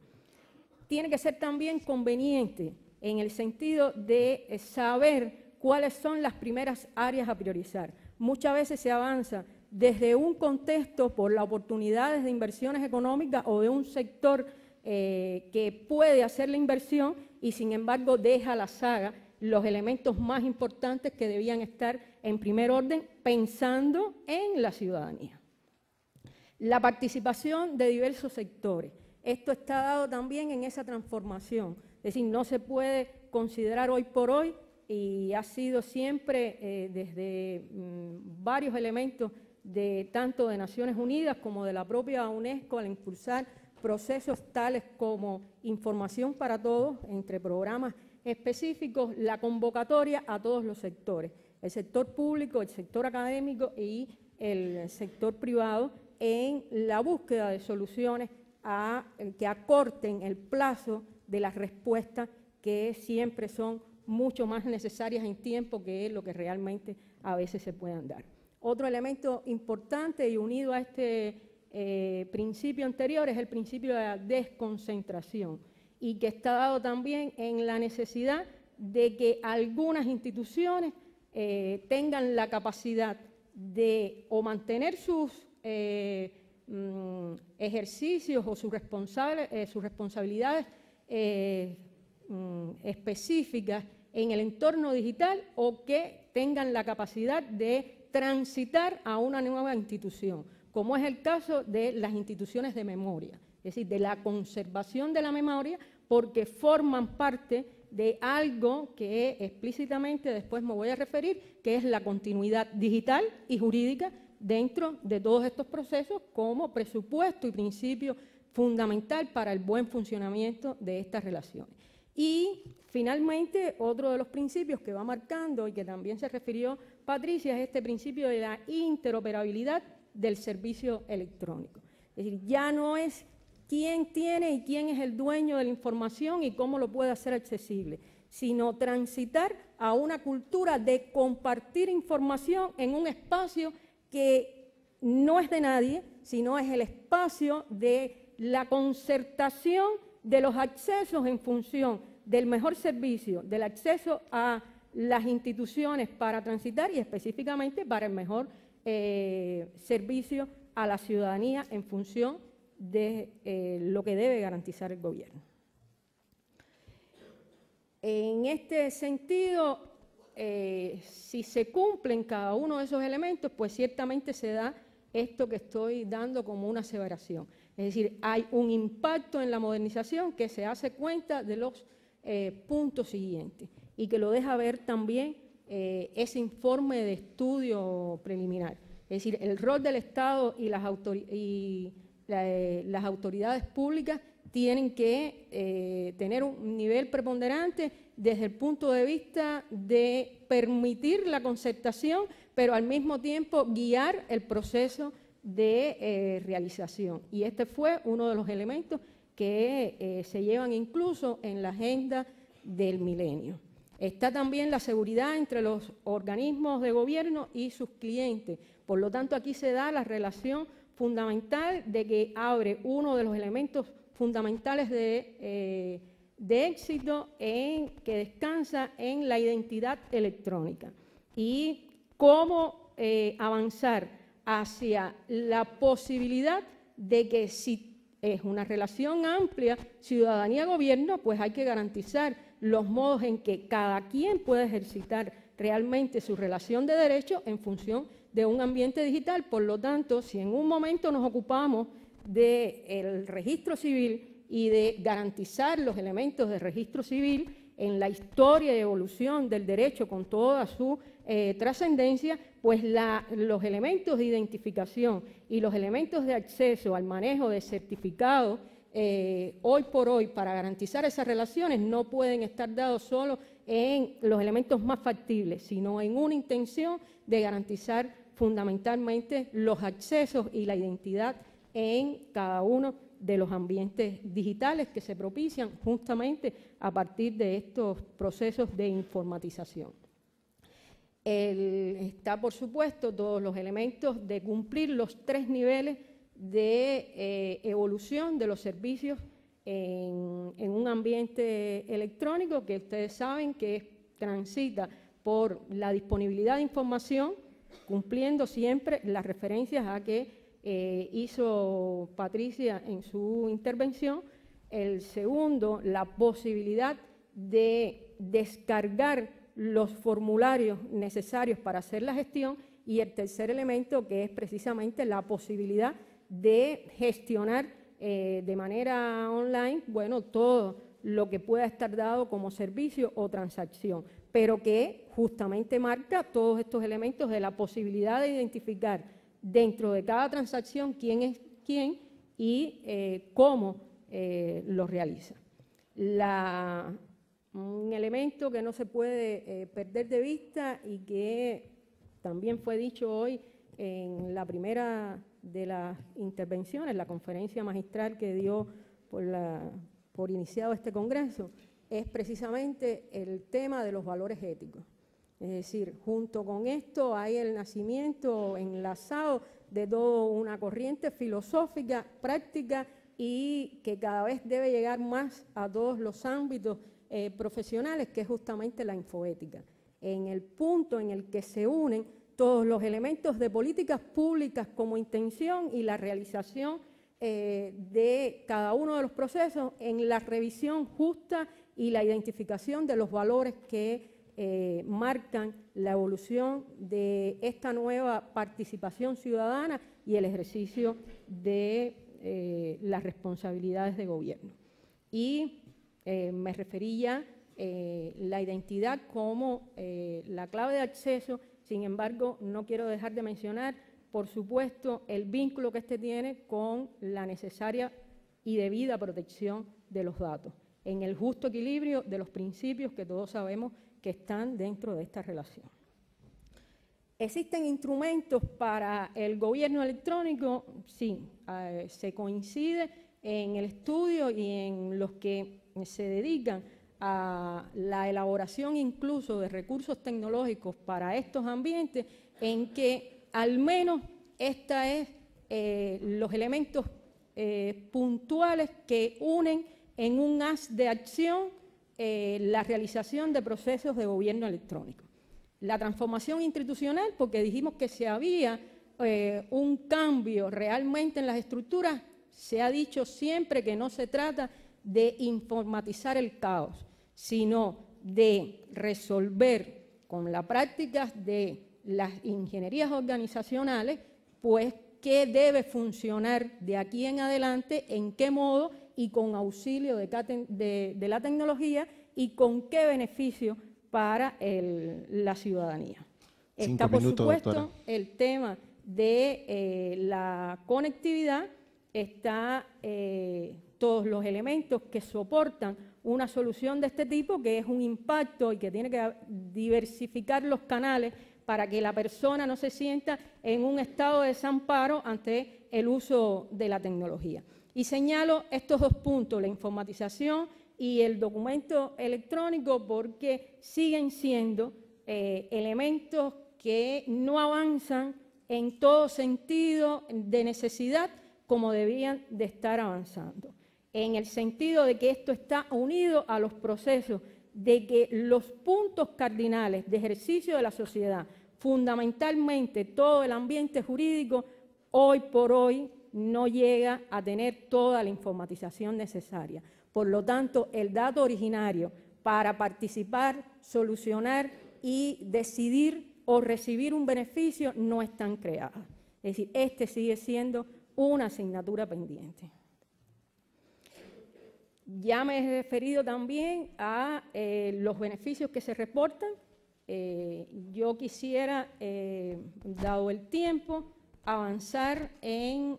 Tiene que ser también conveniente en el sentido de saber cuáles son las primeras áreas a priorizar. Muchas veces se avanza desde un contexto por las oportunidades de inversiones económicas o de un sector que puede hacer la inversión y sin embargo deja a la saga los elementos más importantes que debían estar en primer orden pensando en la ciudadanía. La participación de diversos sectores. Esto está dado también en esa transformación. Es decir, no se puede considerar hoy por hoy y ha sido siempre desde varios elementos de tanto de Naciones Unidas como de la propia UNESCO al impulsar procesos tales como información para todos, entre programas específicos, la convocatoria a todos los sectores, el sector público, el sector académico y el sector privado en la búsqueda de soluciones que acorten el plazo de las respuestas que siempre son mucho más necesarias en tiempo que lo que realmente a veces se puedan dar. Otro elemento importante y unido a este principio anterior es el principio de la desconcentración y que está dado también en la necesidad de que algunas instituciones tengan la capacidad de o mantener sus ejercicios o sus responsabilidades específicas en el entorno digital o que tengan la capacidad de transitar a una nueva institución, como es el caso de las instituciones de memoria, es decir, de la conservación de la memoria, porque forman parte de algo que explícitamente después me voy a referir, que es la continuidad digital y jurídica dentro de todos estos procesos como presupuesto y principio fundamental para el buen funcionamiento de estas relaciones. Y finalmente, otro de los principios que va marcando y que también se refirió Patricia es este principio de la interoperabilidad del servicio electrónico. Es decir, ya no es quién tiene y quién es el dueño de la información y cómo lo puede hacer accesible, sino transitar a una cultura de compartir información en un espacio que no es de nadie, sino es el espacio de la concertación de los accesos en función del mejor servicio, del acceso a las instituciones para transitar y específicamente para el mejor servicio a la ciudadanía en función de lo que debe garantizar el gobierno. En este sentido, si se cumplen cada uno de esos elementos, pues ciertamente se da esto que estoy dando como una aseveración. Es decir, hay un impacto en la modernización que se hace cuenta de los punto siguiente, y que lo deja ver también ese informe de estudio preliminar. Es decir, el rol del Estado y las autoridades públicas tienen que tener un nivel preponderante desde el punto de vista de permitir la concertación, pero al mismo tiempo guiar el proceso de realización. Y este fue uno de los elementos que se llevan incluso en la agenda del milenio. Está también la seguridad entre los organismos de gobierno y sus clientes. Por lo tanto, aquí se da la relación fundamental de que abre uno de los elementos fundamentales de éxito que descansa en la identidad electrónica y cómo avanzar hacia la posibilidad de que si es una relación amplia ciudadanía-gobierno, pues hay que garantizar los modos en que cada quien puede ejercitar realmente su relación de derechos en función de un ambiente digital. Por lo tanto, si en un momento nos ocupamos del registro civil y de garantizar los elementos del registro civil en la historia y evolución del derecho con toda su trascendencia, pues los elementos de identificación y los elementos de acceso al manejo de certificados hoy por hoy para garantizar esas relaciones no pueden estar dados solo en los elementos más factibles, sino en una intención de garantizar fundamentalmente los accesos y la identidad en cada uno de los ambientes digitales que se propician justamente a partir de estos procesos de informatización. Está, por supuesto, todos los elementos de cumplir los 3 niveles de evolución de los servicios en un ambiente electrónico que ustedes saben que transita por la disponibilidad de información, cumpliendo siempre las referencias a que hizo Patricia en su intervención. El segundo, la posibilidad de descargar los formularios necesarios para hacer la gestión, y el tercer elemento, que es precisamente la posibilidad de gestionar de manera online, bueno, todo lo que pueda estar dado como servicio o transacción, pero que justamente marca todos estos elementos de la posibilidad de identificar dentro de cada transacción quién es quién y cómo lo realiza. Un elemento que no se puede perder de vista y que también fue dicho hoy en la primera de las intervenciones, la conferencia magistral que dio por iniciado este congreso, es precisamente el tema de los valores éticos. Es decir, junto con esto hay el nacimiento enlazado de toda una corriente filosófica, práctica y que cada vez debe llegar más a todos los ámbitos profesionales, que es justamente la infoética, en el punto en el que se unen todos los elementos de políticas públicas como intención y la realización de cada uno de los procesos en la revisión justa y la identificación de los valores que marcan la evolución de esta nueva participación ciudadana y el ejercicio de las responsabilidades de gobierno. Y me refería la identidad como la clave de acceso. Sin embargo, no quiero dejar de mencionar, por supuesto, el vínculo que este tiene con la necesaria y debida protección de los datos, en el justo equilibrio de los principios que todos sabemos que están dentro de esta relación. ¿Existen instrumentos para el gobierno electrónico? Sí, se coincide en el estudio y en los que se dedican a la elaboración incluso de recursos tecnológicos para estos ambientes, en que al menos esta es los elementos puntuales que unen en un haz de acción la realización de procesos de gobierno electrónico. La transformación institucional, porque dijimos que si había un cambio realmente en las estructuras, se ha dicho siempre que no se trata de informatizar el caos, sino de resolver con la práctica de las ingenierías organizacionales, pues qué debe funcionar de aquí en adelante, en qué modo y con auxilio de la tecnología, y con qué beneficio para la ciudadanía. 5 Está, por minutos, supuesto, doctora. el tema de la conectividad, está todos los elementos que soportan una solución de este tipo, que es un impacto y que tiene que diversificar los canales para que la persona no se sienta en un estado de desamparo ante el uso de la tecnología. Y señalo estos 2 puntos, la informatización y el documento electrónico, porque siguen siendo elementos que no avanzan en todo sentido de necesidad como debían de estar avanzando, en el sentido de que esto está unido a los procesos de que los puntos cardinales de ejercicio de la sociedad, fundamentalmente todo el ambiente jurídico, hoy por hoy no llega a tener toda la informatización necesaria. Por lo tanto, el dato originario para participar, solucionar y decidir o recibir un beneficio no están creadas. Es decir, este sigue siendo una asignatura pendiente. Ya me he referido también a los beneficios que se reportan. Yo quisiera, dado el tiempo, avanzar en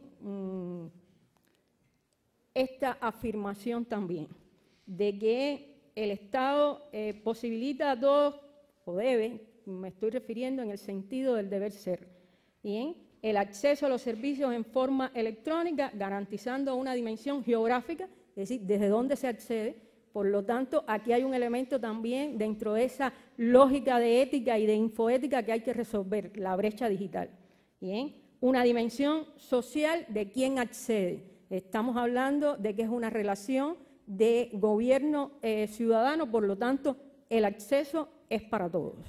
esta afirmación también, de que el Estado posibilita a todos, o debe, me estoy refiriendo en el sentido del deber ser, ¿bien?, el acceso a los servicios en forma electrónica, garantizando una dimensión geográfica, es decir, desde dónde se accede. Por lo tanto, aquí hay un elemento también dentro de esa lógica de ética y de infoética que hay que resolver, la brecha digital. ¿Bien? Una dimensión social de quién accede. Estamos hablando de que es una relación de gobierno ciudadano, por lo tanto, el acceso es para todos.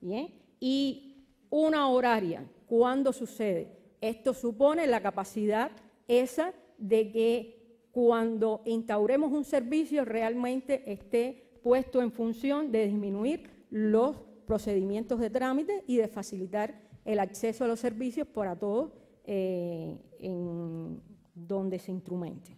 ¿Bien? Y una horaria, ¿cuándo sucede? Esto supone la capacidad esa de que cuando instauremos un servicio realmente esté puesto en función de disminuir los procedimientos de trámite y de facilitar el acceso a los servicios para todos en donde se instrumente.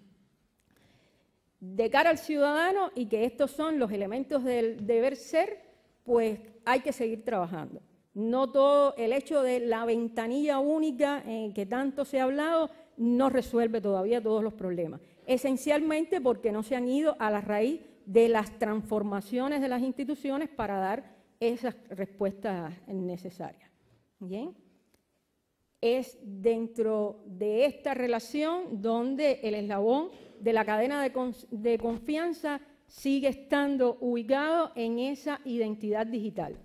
De cara al ciudadano, y que estos son los elementos del deber ser, pues hay que seguir trabajando. No todo el hecho de la ventanilla única que tanto se ha hablado no resuelve todavía todos los problemas, esencialmente porque no se han ido a la raíz de las transformaciones de las instituciones para dar esas respuestas necesarias. ¿Bien? Es dentro de esta relación donde el eslabón de la cadena de confianza sigue estando ubicado en esa identidad digital,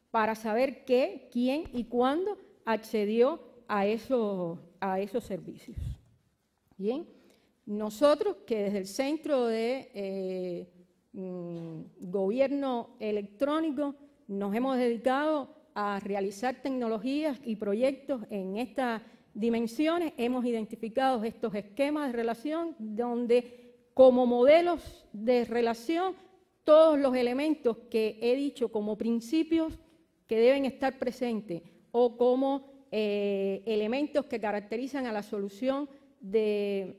para saber qué, quién y cuándo accedió a esos servicios. Bien, nosotros que desde el Centro de Gobierno Electrónico nos hemos dedicado a realizar tecnologías y proyectos en estas dimensiones, hemos identificado estos esquemas de relación donde como modelos de relación todos los elementos que he dicho como principios que deben estar presentes o como elementos que caracterizan a la solución de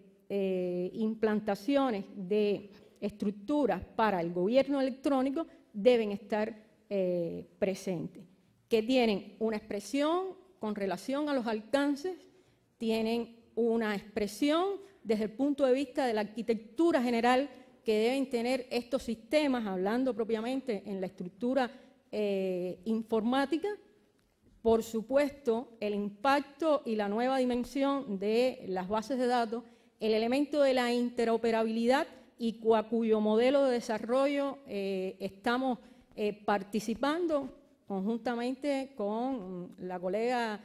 implantaciones de estructuras para el gobierno electrónico deben estar presentes, que tienen una expresión con relación a los alcances, tienen una expresión desde el punto de vista de la arquitectura general que deben tener estos sistemas, hablando propiamente en la estructura informática. Por supuesto, el impacto y la nueva dimensión de las bases de datos, el elemento de la interoperabilidad y cuyo modelo de desarrollo estamos participando conjuntamente con la colega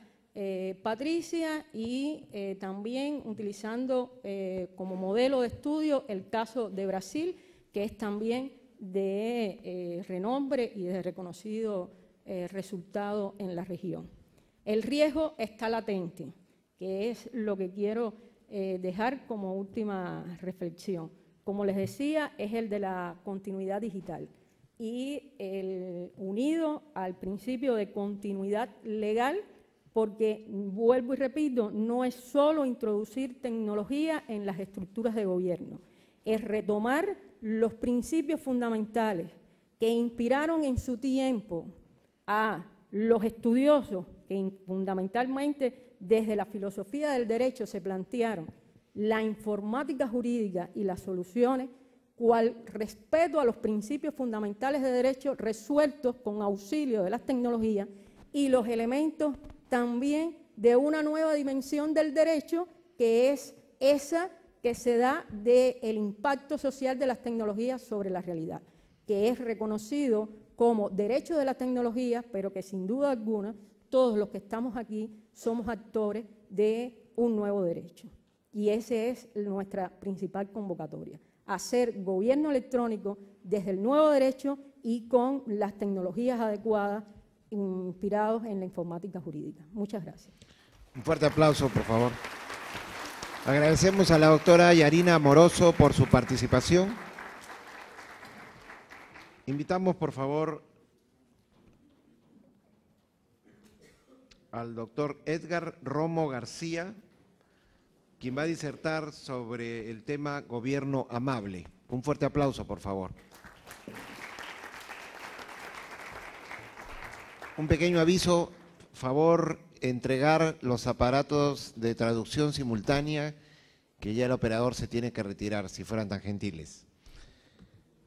Patricia y también utilizando como modelo de estudio el caso de Brasil, que es también de renombre y de reconocido resultado en la región. El riesgo está latente, que es lo que quiero dejar como última reflexión. Como les decía, es el de la continuidad digital y el unido al principio de continuidad legal, porque, vuelvo y repito, no es solo introducir tecnología en las estructuras de gobierno, es retomar los principios fundamentales que inspiraron en su tiempo a los estudiosos que fundamentalmente desde la filosofía del derecho se plantearon la informática jurídica y las soluciones, cual respeto a los principios fundamentales de derecho resueltos con auxilio de las tecnologías y los elementos también de una nueva dimensión del derecho, que es esa que se da del impacto social de las tecnologías sobre la realidad, que es reconocido como derecho de la tecnología, pero que sin duda alguna todos los que estamos aquí somos actores de un nuevo derecho. Y esa es nuestra principal convocatoria, hacer gobierno electrónico desde el nuevo derecho y con las tecnologías adecuadas, inspirados en la informática jurídica. Muchas gracias. Un fuerte aplauso, por favor. Agradecemos a la doctora Yarina Amoroso por su participación. Invitamos, por favor, al doctor Edgar Romo García, quien va a disertar sobre el tema gobierno amable. Un fuerte aplauso, por favor. Un pequeño aviso, favor entregar los aparatos de traducción simultánea, que ya el operador se tiene que retirar, si fueran tan gentiles.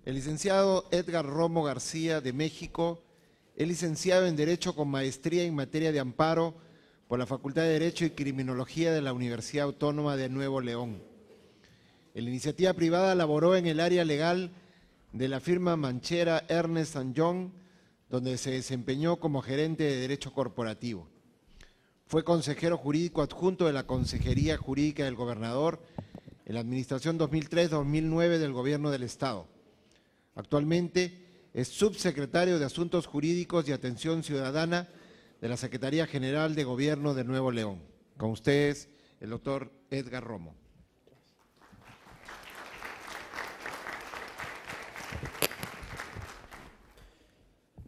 El licenciado Edgar Romo García, de México, es licenciado en Derecho con maestría en materia de amparo por la Facultad de Derecho y Criminología de la Universidad Autónoma de Nuevo León. En la iniciativa privada laboró en el área legal de la firma manchera Ernst & Young, donde se desempeñó como gerente de Derecho Corporativo. Fue consejero jurídico adjunto de la Consejería Jurídica del Gobernador en la administración 2003-2009 del Gobierno del Estado. Actualmente es subsecretario de Asuntos Jurídicos y Atención Ciudadana de la Secretaría General de Gobierno de Nuevo León. Con ustedes, el doctor Edgar Romo.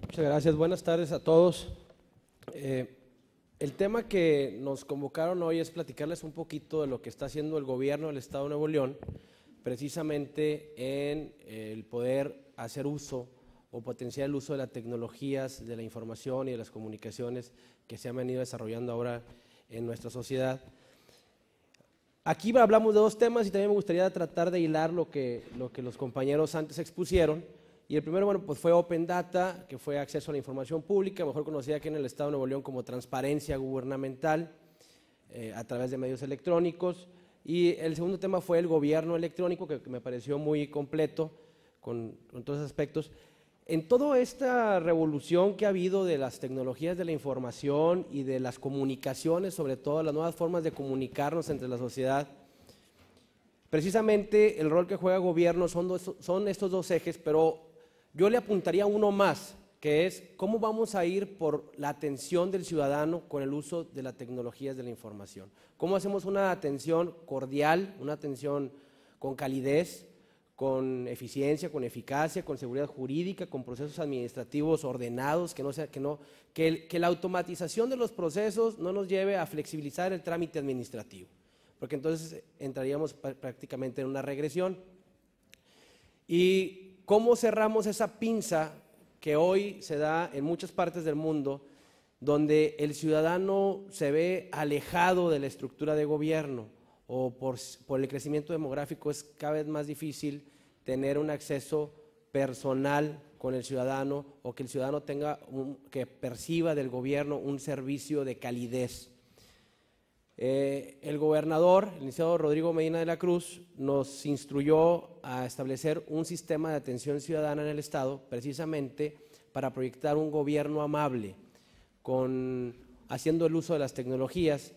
Muchas gracias. Buenas tardes a todos. El tema que nos convocaron hoy es platicarles un poquito de lo que está haciendo el gobierno del Estado de Nuevo León, precisamente en el poder hacer uso o potenciar el uso de las tecnologías de la información y de las comunicaciones que se han venido desarrollando ahora en nuestra sociedad. Aquí hablamos de dos temas y también me gustaría tratar de hilar lo que los compañeros antes expusieron. Y el primero, bueno, pues fue Open Data, que fue acceso a la información pública, mejor conocida aquí en el Estado de Nuevo León como transparencia gubernamental a través de medios electrónicos. Y el segundo tema fue el gobierno electrónico, que me pareció muy completo con todos esos aspectos. En toda esta revolución que ha habido de las tecnologías de la información y de las comunicaciones, sobre todo las nuevas formas de comunicarnos entre la sociedad, precisamente el rol que juega el gobierno son estos dos ejes, pero yo le apuntaría uno más, que es cómo vamos a ir por la atención del ciudadano con el uso de las tecnologías de la información. Cómo hacemos una atención cordial, una atención con calidez, con eficiencia, con eficacia, con seguridad jurídica, con procesos administrativos ordenados, que la automatización de los procesos no nos lleve a flexibilizar el trámite administrativo, porque entonces entraríamos prácticamente en una regresión. Y cómo cerramos esa pinza que hoy se da en muchas partes del mundo, donde el ciudadano se ve alejado de la estructura de gobierno, o por el crecimiento demográfico es cada vez más difícil tener un acceso personal con el ciudadano, o que el ciudadano que perciba del gobierno un servicio de calidez. El gobernador, el licenciado Rodrigo Medina de la Cruz, nos instruyó a establecer un sistema de atención ciudadana en el Estado, precisamente para proyectar un gobierno amable, haciendo el uso de las tecnologías,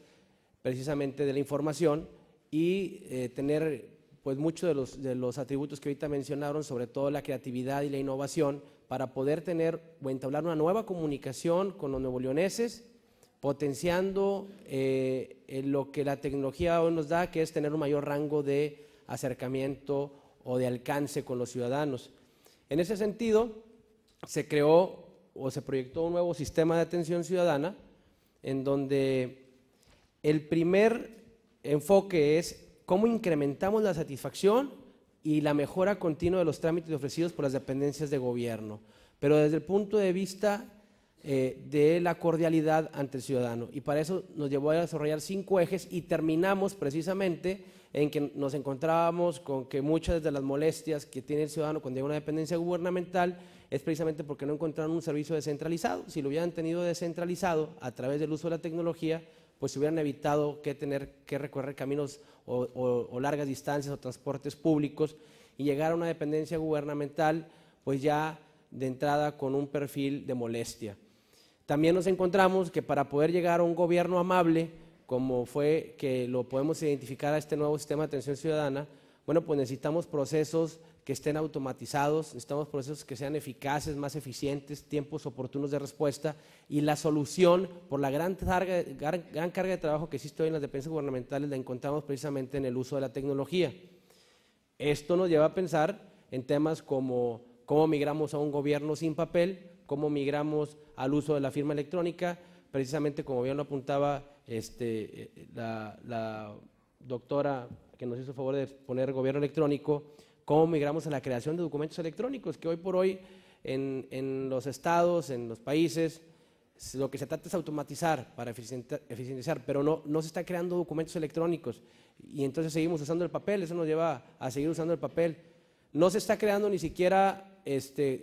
precisamente de la información, y tener pues muchos de los atributos que ahorita mencionaron, sobre todo la creatividad y la innovación, para poder tener o entablar una nueva comunicación con los nuevoleoneses, potenciando lo que la tecnología hoy nos da, que es tener un mayor rango de acercamiento o de alcance con los ciudadanos. En ese sentido, se creó o se proyectó un nuevo sistema de atención ciudadana, en donde el primer enfoque es cómo incrementamos la satisfacción y la mejora continua de los trámites ofrecidos por las dependencias de gobierno, pero desde el punto de vista de la cordialidad ante el ciudadano. Y para eso nos llevó a desarrollar 5 ejes y terminamos precisamente en que nos encontrábamos con que muchas de las molestias que tiene el ciudadano cuando llega a una dependencia gubernamental es precisamente porque no encontraron un servicio descentralizado. Si lo hubieran tenido descentralizado a través del uso de la tecnología, pues se hubieran evitado que tener que recorrer caminos o largas distancias o transportes públicos y llegar a una dependencia gubernamental pues ya de entrada con un perfil de molestia. También nos encontramos que para poder llegar a un gobierno amable, como fue que lo podemos identificar a este nuevo sistema de atención ciudadana, bueno, pues necesitamos procesos que estén automatizados, necesitamos procesos que sean eficaces, más eficientes, tiempos oportunos de respuesta, y la solución por la gran carga de trabajo que existe hoy en las dependencias gubernamentales la encontramos precisamente en el uso de la tecnología. Esto nos lleva a pensar en temas como cómo migramos a un gobierno sin papel, cómo migramos al uso de la firma electrónica, precisamente como bien lo apuntaba la doctora que nos hizo el favor de poner gobierno electrónico, cómo migramos a la creación de documentos electrónicos, que hoy por hoy en los estados, en los países, lo que se trata es automatizar para eficientizar, pero no se está creando documentos electrónicos y entonces seguimos usando el papel, eso nos lleva a seguir usando el papel. No se está creando ni siquiera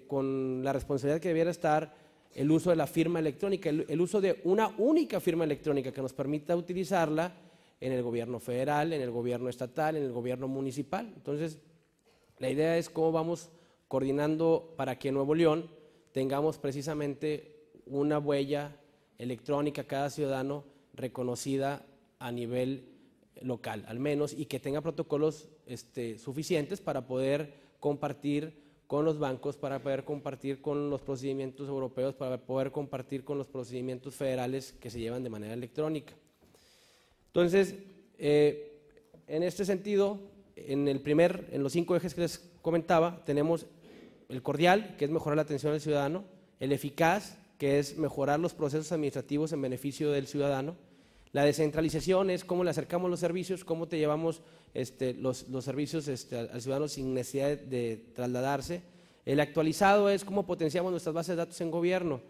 con la responsabilidad que debiera estar el uso de la firma electrónica, el uso de una única firma electrónica que nos permita utilizarla en el gobierno federal, en el gobierno estatal, en el gobierno municipal. Entonces, la idea es cómo vamos coordinando para que en Nuevo León tengamos precisamente una huella electrónica cada ciudadano reconocida a nivel local, al menos, y que tenga protocolos suficientes para poder compartir con los bancos, para poder compartir con los procedimientos europeos, para poder compartir con los procedimientos federales que se llevan de manera electrónica. Entonces, en este sentido, en los 5 ejes que les comentaba, tenemos el cordial, que es mejorar la atención al ciudadano, el eficaz, que es mejorar los procesos administrativos en beneficio del ciudadano, la descentralización es cómo le acercamos los servicios, cómo te llevamos los servicios al ciudadano sin necesidad de trasladarse. El actualizado es cómo potenciamos nuestras bases de datos en gobierno.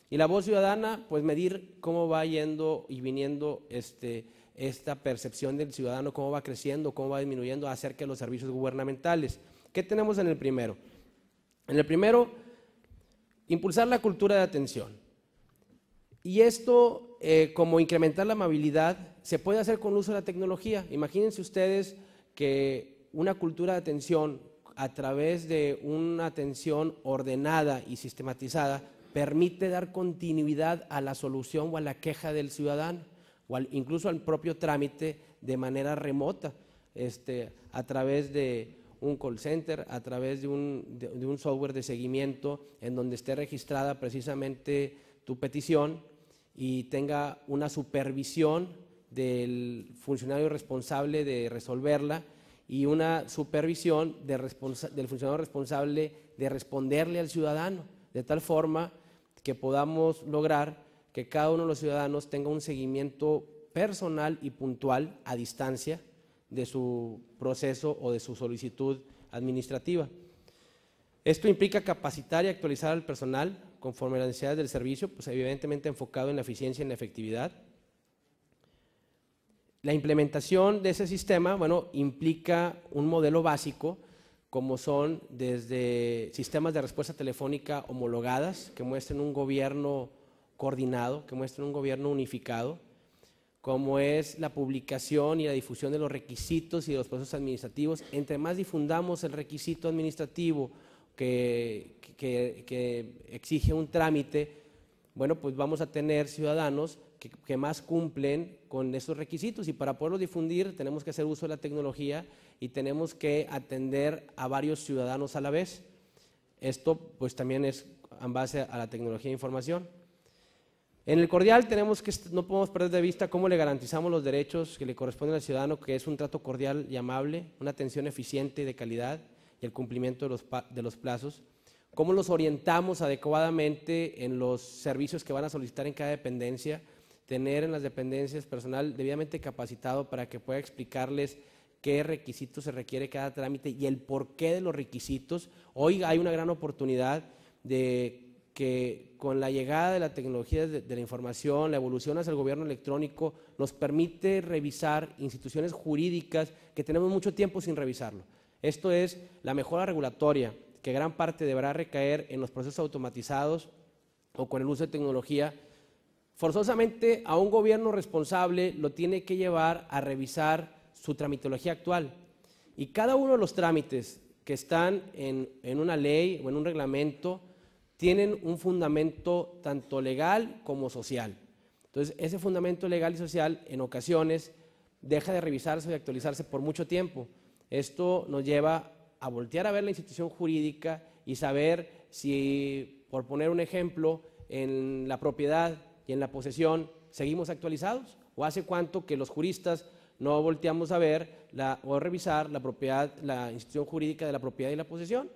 Y la voz ciudadana, pues medir cómo va yendo y viniendo esta percepción del ciudadano, cómo va creciendo, cómo va disminuyendo acerca de los servicios gubernamentales. ¿Qué tenemos en el primero? En el primero, impulsar la cultura de atención. Y esto, como incrementar la amabilidad, se puede hacer con el uso de la tecnología. Imagínense ustedes que una cultura de atención a través de una atención ordenada y sistematizada permite dar continuidad a la solución o a la queja del ciudadano, o incluso al propio trámite de manera remota, a través de un call center, a través de un software de seguimiento en donde esté registrada precisamente tu petición y tenga una supervisión del funcionario responsable de resolverla y una supervisión del funcionario responsable de responderle al ciudadano, de tal forma que podamos lograr que cada uno de los ciudadanos tenga un seguimiento personal y puntual a distancia de su proceso o de su solicitud administrativa. Esto implica capacitar y actualizar al personal conforme a las necesidades del servicio, pues evidentemente enfocado en la eficiencia y en la efectividad. La implementación de ese sistema, bueno, implica un modelo básico, como son desde sistemas de respuesta telefónica homologadas, que muestren un gobierno coordinado, que muestren un gobierno unificado, como es la publicación y la difusión de los requisitos y de los procesos administrativos. Entre más difundamos el requisito administrativo que exige un trámite, bueno, pues vamos a tener ciudadanos que más cumplen con esos requisitos, y para poderlos difundir tenemos que hacer uso de la tecnología y tenemos que atender a varios ciudadanos a la vez. Esto pues también es en base a la tecnología de información. En el cordial no podemos perder de vista cómo le garantizamos los derechos que le corresponden al ciudadano, que es un trato cordial y amable, una atención eficiente y de calidad y el cumplimiento de los plazos. Cómo los orientamos adecuadamente en los servicios que van a solicitar en cada dependencia, tener en las dependencias personal debidamente capacitado para que pueda explicarles qué requisitos se requiere cada trámite y el porqué de los requisitos. Hoy hay una gran oportunidad de que con la llegada de la tecnología de la información, la evolución hacia el gobierno electrónico, nos permite revisar instituciones jurídicas que tenemos mucho tiempo sin revisarlo. Esto es la mejora regulatoria, que gran parte deberá recaer en los procesos automatizados o con el uso de tecnología. Forzosamente a un gobierno responsable lo tiene que llevar a revisar su tramitología actual. Y cada uno de los trámites que están en una ley o en un reglamento tienen un fundamento tanto legal como social. Entonces, ese fundamento legal y social en ocasiones deja de revisarse y actualizarse por mucho tiempo. Esto nos lleva a voltear a ver la institución jurídica y saber si, por poner un ejemplo, en la propiedad y en la posesión seguimos actualizados, o hace cuánto que los juristas no volteamos a ver o a revisar la propiedad, la institución jurídica de la propiedad y la posesión,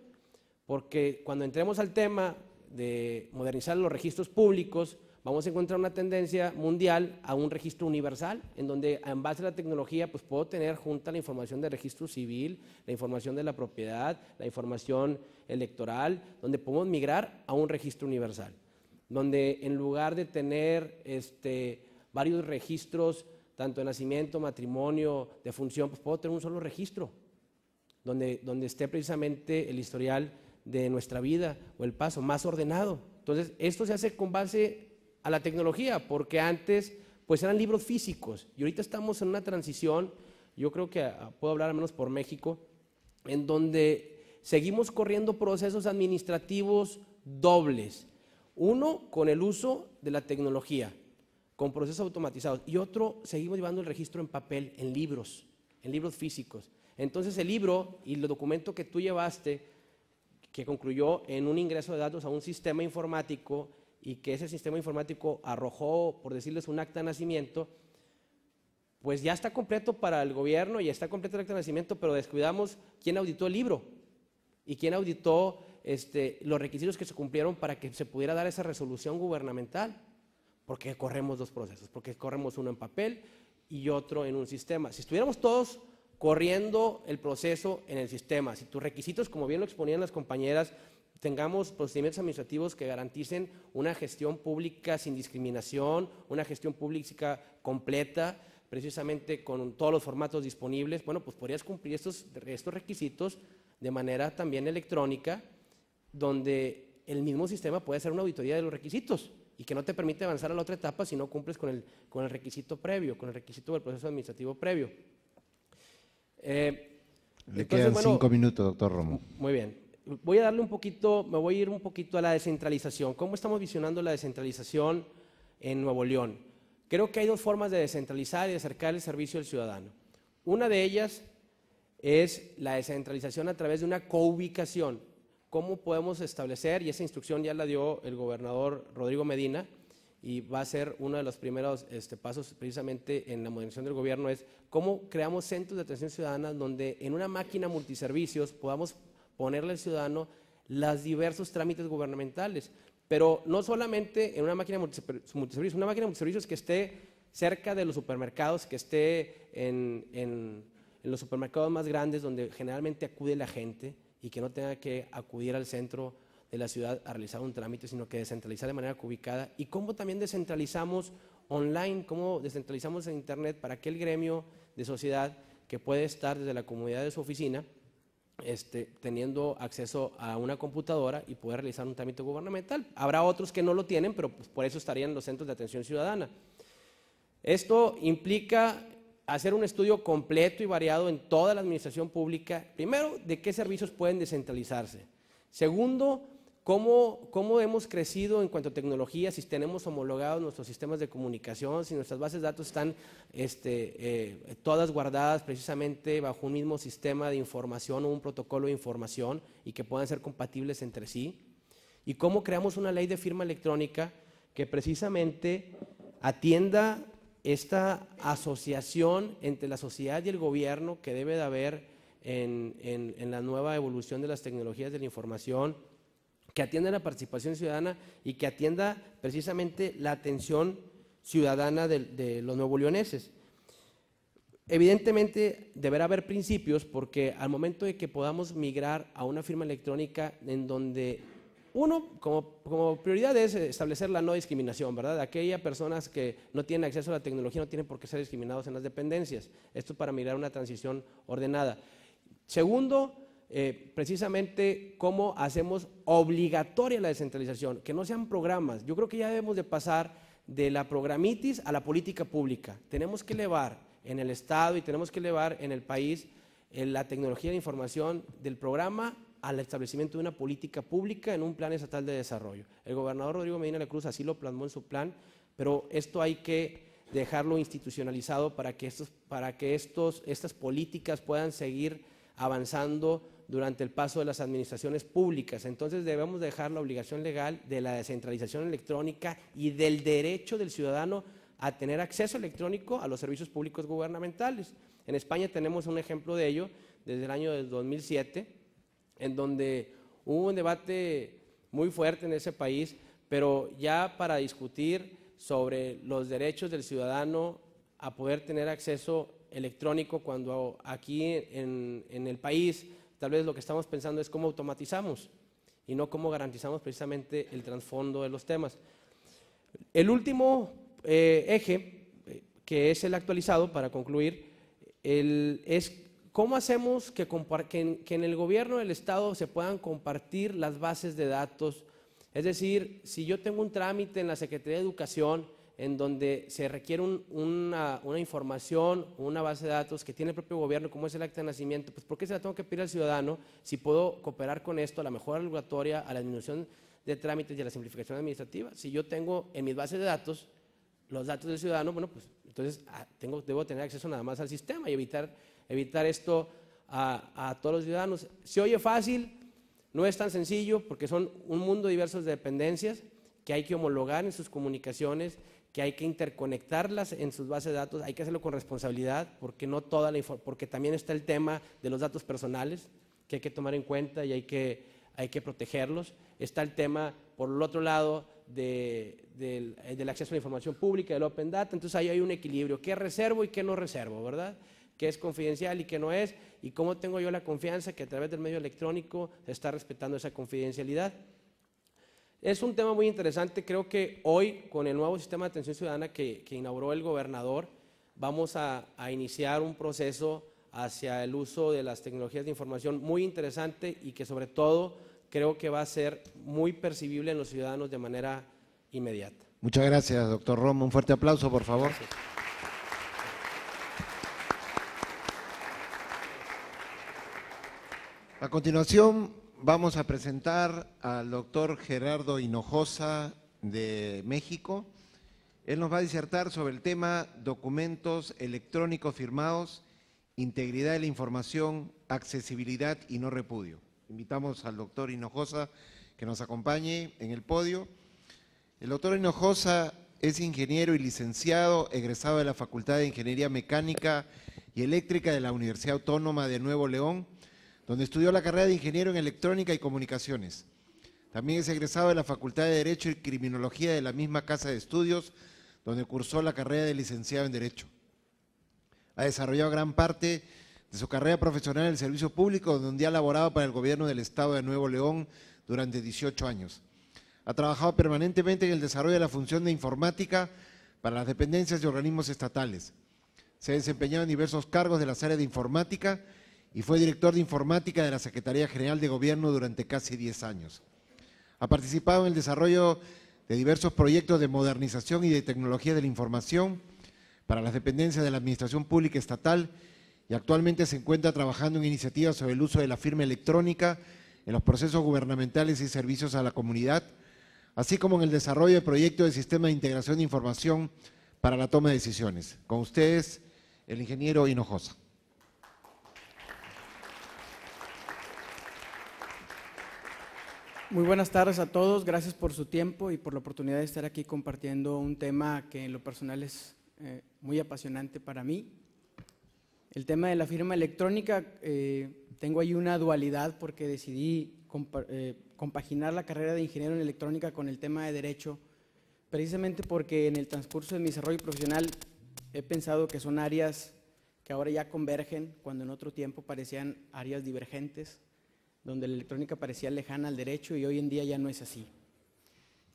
porque cuando entremos al tema de modernizar los registros públicos, vamos a encontrar una tendencia mundial a un registro universal, en donde en base a la tecnología pues puedo tener junta la información del registro civil, la información de la propiedad, la información electoral, donde podemos migrar a un registro universal, donde en lugar de tener varios registros, tanto de nacimiento, matrimonio, de función, pues puedo tener un solo registro, donde esté precisamente el historial de nuestra vida o el paso más ordenado. Entonces, esto se hace con base a la tecnología, porque antes pues eran libros físicos y ahorita estamos en una transición, yo creo que puedo hablar al menos por México, en donde seguimos corriendo procesos administrativos dobles, uno con el uso de la tecnología, con procesos automatizados, y otro seguimos llevando el registro en papel, en libros físicos. Entonces el libro y el documento que tú llevaste, que concluyó en un ingreso de datos a un sistema informático y que ese sistema informático arrojó, por decirles, un acta de nacimiento, pues ya está completo para el gobierno y está completo el acta de nacimiento, pero descuidamos quién auditó el libro y quién auditó los requisitos que se cumplieron para que se pudiera dar esa resolución gubernamental, porque corremos dos procesos, porque corremos uno en papel y otro en un sistema. Si estuviéramos todos corriendo el proceso en el sistema, si tus requisitos, como bien lo exponían las compañeras, tengamos procedimientos administrativos que garanticen una gestión pública sin discriminación, una gestión pública completa, precisamente con todos los formatos disponibles, bueno, pues podrías cumplir estos requisitos de manera también electrónica, donde el mismo sistema puede hacer una auditoría de los requisitos y que no te permite avanzar a la otra etapa si no cumples con el requisito previo, con el requisito del proceso administrativo previo. Le quedan 5 minutos, doctor Romo. Muy bien. Me voy a ir un poquito a la descentralización. ¿Cómo estamos visionando la descentralización en Nuevo León? Creo que hay dos formas de descentralizar y de acercar el servicio al ciudadano. Una de ellas es la descentralización a través de una coubicación. ¿Cómo podemos establecer? Y esa instrucción ya la dio el gobernador Rodrigo Medina, y va a ser uno de los primeros pasos precisamente en la modernización del gobierno, es cómo creamos centros de atención ciudadana donde en una máquina multiservicios podamos ponerle al ciudadano los diversos trámites gubernamentales, pero no solamente en una máquina multiservicios, una máquina multiservicios que esté cerca de los supermercados, que esté en los supermercados más grandes donde generalmente acude la gente y que no tenga que acudir al centro de la ciudad a realizar un trámite, sino que descentralizar de manera ubicada. Y cómo también descentralizamos online, cómo descentralizamos en internet para aquel gremio de sociedad que puede estar desde la comodidad de su oficina, teniendo acceso a una computadora y poder realizar un trámite gubernamental. Habrá otros que no lo tienen, pero pues por eso estarían los centros de atención ciudadana. Esto implica hacer un estudio completo y variado en toda la administración pública. Primero, de qué servicios pueden descentralizarse. Segundo, cómo hemos crecido en cuanto a tecnología, si tenemos homologados nuestros sistemas de comunicación, si nuestras bases de datos están todas guardadas precisamente bajo un mismo sistema de información o un protocolo de información y que puedan ser compatibles entre sí. Y cómo creamos una ley de firma electrónica que precisamente atienda esta asociación entre la sociedad y el gobierno que debe de haber en la nueva evolución de las tecnologías de la información, que atienda la participación ciudadana y que atienda precisamente la atención ciudadana de los nuevoleoneses. Evidentemente deberá haber principios, porque al momento de que podamos migrar a una firma electrónica en donde uno, como prioridad es establecer la no discriminación, ¿verdad? Aquellas personas que no tienen acceso a la tecnología no tienen por qué ser discriminados en las dependencias. Esto para migrar a una transición ordenada. Segundo, precisamente cómo hacemos obligatoria la descentralización, que no sean programas. Yo creo que ya debemos de pasar de la programitis a la política pública. Tenemos que elevar en el Estado y tenemos que elevar en el país la tecnología de información del programa al establecimiento de una política pública en un plan estatal de desarrollo. El gobernador Rodrigo Medina de la Cruz así lo plasmó en su plan, pero esto hay que dejarlo institucionalizado para que estas políticas puedan seguir avanzando durante el paso de las administraciones públicas. Entonces debemos dejar la obligación legal de la descentralización electrónica y del derecho del ciudadano a tener acceso electrónico a los servicios públicos gubernamentales. En España tenemos un ejemplo de ello desde el año del 2007, en donde hubo un debate muy fuerte en ese país, pero ya para discutir sobre los derechos del ciudadano a poder tener acceso electrónico, cuando aquí en el país tal vez lo que estamos pensando es cómo automatizamos y no cómo garantizamos precisamente el trasfondo de los temas. El último eje, que es el actualizado, para concluir, es cómo hacemos que en el gobierno del Estado se puedan compartir las bases de datos. Es decir, si yo tengo un trámite en la Secretaría de Educación en donde se requiere una información, una base de datos que tiene el propio gobierno, como es el acta de nacimiento, pues ¿por qué se la tengo que pedir al ciudadano si puedo cooperar con esto a la mejora regulatoria, a la disminución de trámites y a la simplificación administrativa? Si yo tengo en mis bases de datos los datos del ciudadano, bueno, pues entonces debo tener acceso nada más al sistema y evitar esto a todos los ciudadanos. Se oye fácil, no es tan sencillo, porque son un mundo diverso de dependencias que hay que homologar en sus comunicaciones, que hay que interconectarlas en sus bases de datos, hay que hacerlo con responsabilidad, porque no toda la porque también está el tema de los datos personales que hay que tomar en cuenta y hay que protegerlos. Está el tema, por el otro lado, del acceso a la información pública, del Open Data. Entonces ahí hay un equilibrio, qué reservo y qué no reservo, ¿verdad? Qué es confidencial y qué no es, y cómo tengo yo la confianza que a través del medio electrónico se está respetando esa confidencialidad. Es un tema muy interesante. Creo que hoy, con el nuevo sistema de atención ciudadana que inauguró el gobernador, vamos a iniciar un proceso hacia el uso de las tecnologías de información muy interesante y que sobre todo creo que va a ser muy percibible en los ciudadanos de manera inmediata. Muchas gracias, doctor Romo. Un fuerte aplauso, por favor. Gracias. A continuación, vamos a presentar al doctor Gerardo Hinojosa de México. Él nos va a disertar sobre el tema documentos electrónicos firmados, integridad de la información, accesibilidad y no repudio. Invitamos al doctor Hinojosa que nos acompañe en el podio. El doctor Hinojosa es ingeniero y licenciado, egresado de la Facultad de Ingeniería Mecánica y Eléctrica de la Universidad Autónoma de Nuevo León, donde estudió la carrera de ingeniero en electrónica y comunicaciones. También es egresado de la Facultad de Derecho y Criminología de la misma casa de estudios, donde cursó la carrera de licenciado en Derecho. Ha desarrollado gran parte de su carrera profesional en el servicio público, donde ha laborado para el gobierno del Estado de Nuevo León durante 18 años. Ha trabajado permanentemente en el desarrollo de la función de informática para las dependencias y organismos estatales. Se ha desempeñado en diversos cargos de las áreas de informática y fue director de informática de la Secretaría General de Gobierno durante casi 10 años. Ha participado en el desarrollo de diversos proyectos de modernización y de tecnología de la información para las dependencias de la Administración Pública Estatal y actualmente se encuentra trabajando en iniciativas sobre el uso de la firma electrónica en los procesos gubernamentales y servicios a la comunidad, así como en el desarrollo de proyectos de sistema de integración de información para la toma de decisiones. Con ustedes, el ingeniero Hinojosa. Muy buenas tardes a todos, gracias por su tiempo y por la oportunidad de estar aquí compartiendo un tema que en lo personal es muy apasionante para mí. El tema de la firma electrónica, tengo ahí una dualidad porque decidí compaginar la carrera de ingeniero en electrónica con el tema de derecho, precisamente porque en el transcurso de mi desarrollo profesional he pensado que son áreas que ahora ya convergen, cuando en otro tiempo parecían áreas divergentes, donde la electrónica parecía lejana al derecho y hoy en día ya no es así.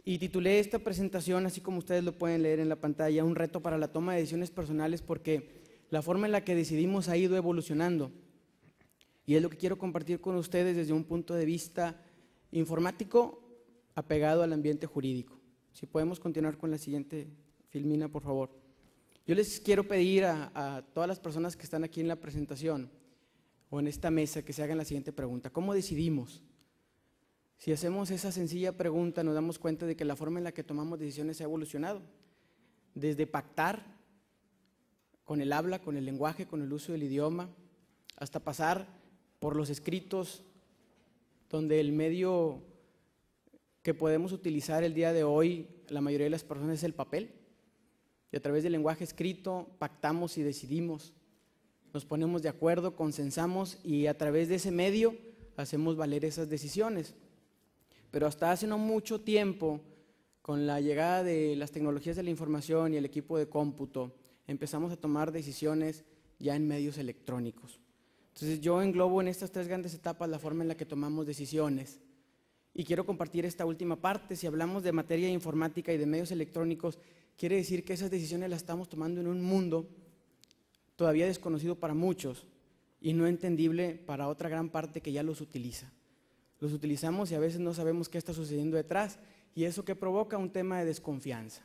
Y titulé esta presentación, así como ustedes lo pueden leer en la pantalla, un reto para la toma de decisiones personales, porque la forma en la que decidimos ha ido evolucionando. Y es lo que quiero compartir con ustedes desde un punto de vista informático apegado al ambiente jurídico. Si podemos continuar con la siguiente filmina, por favor. Yo les quiero pedir a todas las personas que están aquí en la presentación o en esta mesa que se hagan la siguiente pregunta: ¿cómo decidimos? Si hacemos esa sencilla pregunta, nos damos cuenta de que la forma en la que tomamos decisiones ha evolucionado. Desde pactar con el habla, con el lenguaje, con el uso del idioma, hasta pasar por los escritos, donde el medio que podemos utilizar el día de hoy, la mayoría de las personas, es el papel. Y a través del lenguaje escrito pactamos y decidimos, nos ponemos de acuerdo, consensamos y a través de ese medio hacemos valer esas decisiones. Pero hasta hace no mucho tiempo, con la llegada de las tecnologías de la información y el equipo de cómputo, empezamos a tomar decisiones ya en medios electrónicos. Entonces yo englobo en estas tres grandes etapas la forma en la que tomamos decisiones. Y quiero compartir esta última parte. Si hablamos de materia de informática y de medios electrónicos, quiere decir que esas decisiones las estamos tomando en un mundo todavía desconocido para muchos y no entendible para otra gran parte que ya los utiliza. Los utilizamos y a veces no sabemos qué está sucediendo detrás, y eso que provoca un tema de desconfianza.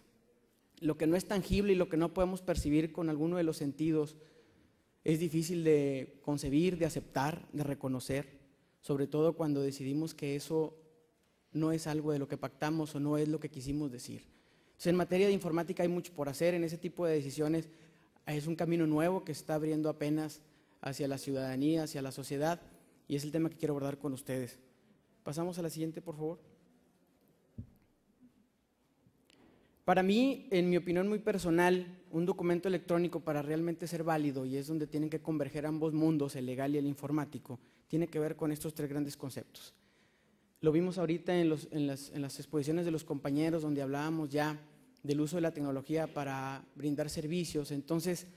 Lo que no es tangible y lo que no podemos percibir con alguno de los sentidos es difícil de concebir, de aceptar, de reconocer, sobre todo cuando decidimos que eso no es algo de lo que pactamos o no es lo que quisimos decir. Entonces, en materia de informática hay mucho por hacer en ese tipo de decisiones. Es un camino nuevo que se está abriendo apenas hacia la ciudadanía, hacia la sociedad, y es el tema que quiero abordar con ustedes. Pasamos a la siguiente, por favor. Para mí, en mi opinión muy personal, un documento electrónico, para realmente ser válido, y es donde tienen que converger ambos mundos, el legal y el informático, tiene que ver con estos tres grandes conceptos. Lo vimos ahorita en las exposiciones de los compañeros, donde hablábamos ya del uso de la tecnología para brindar servicios. Entonces,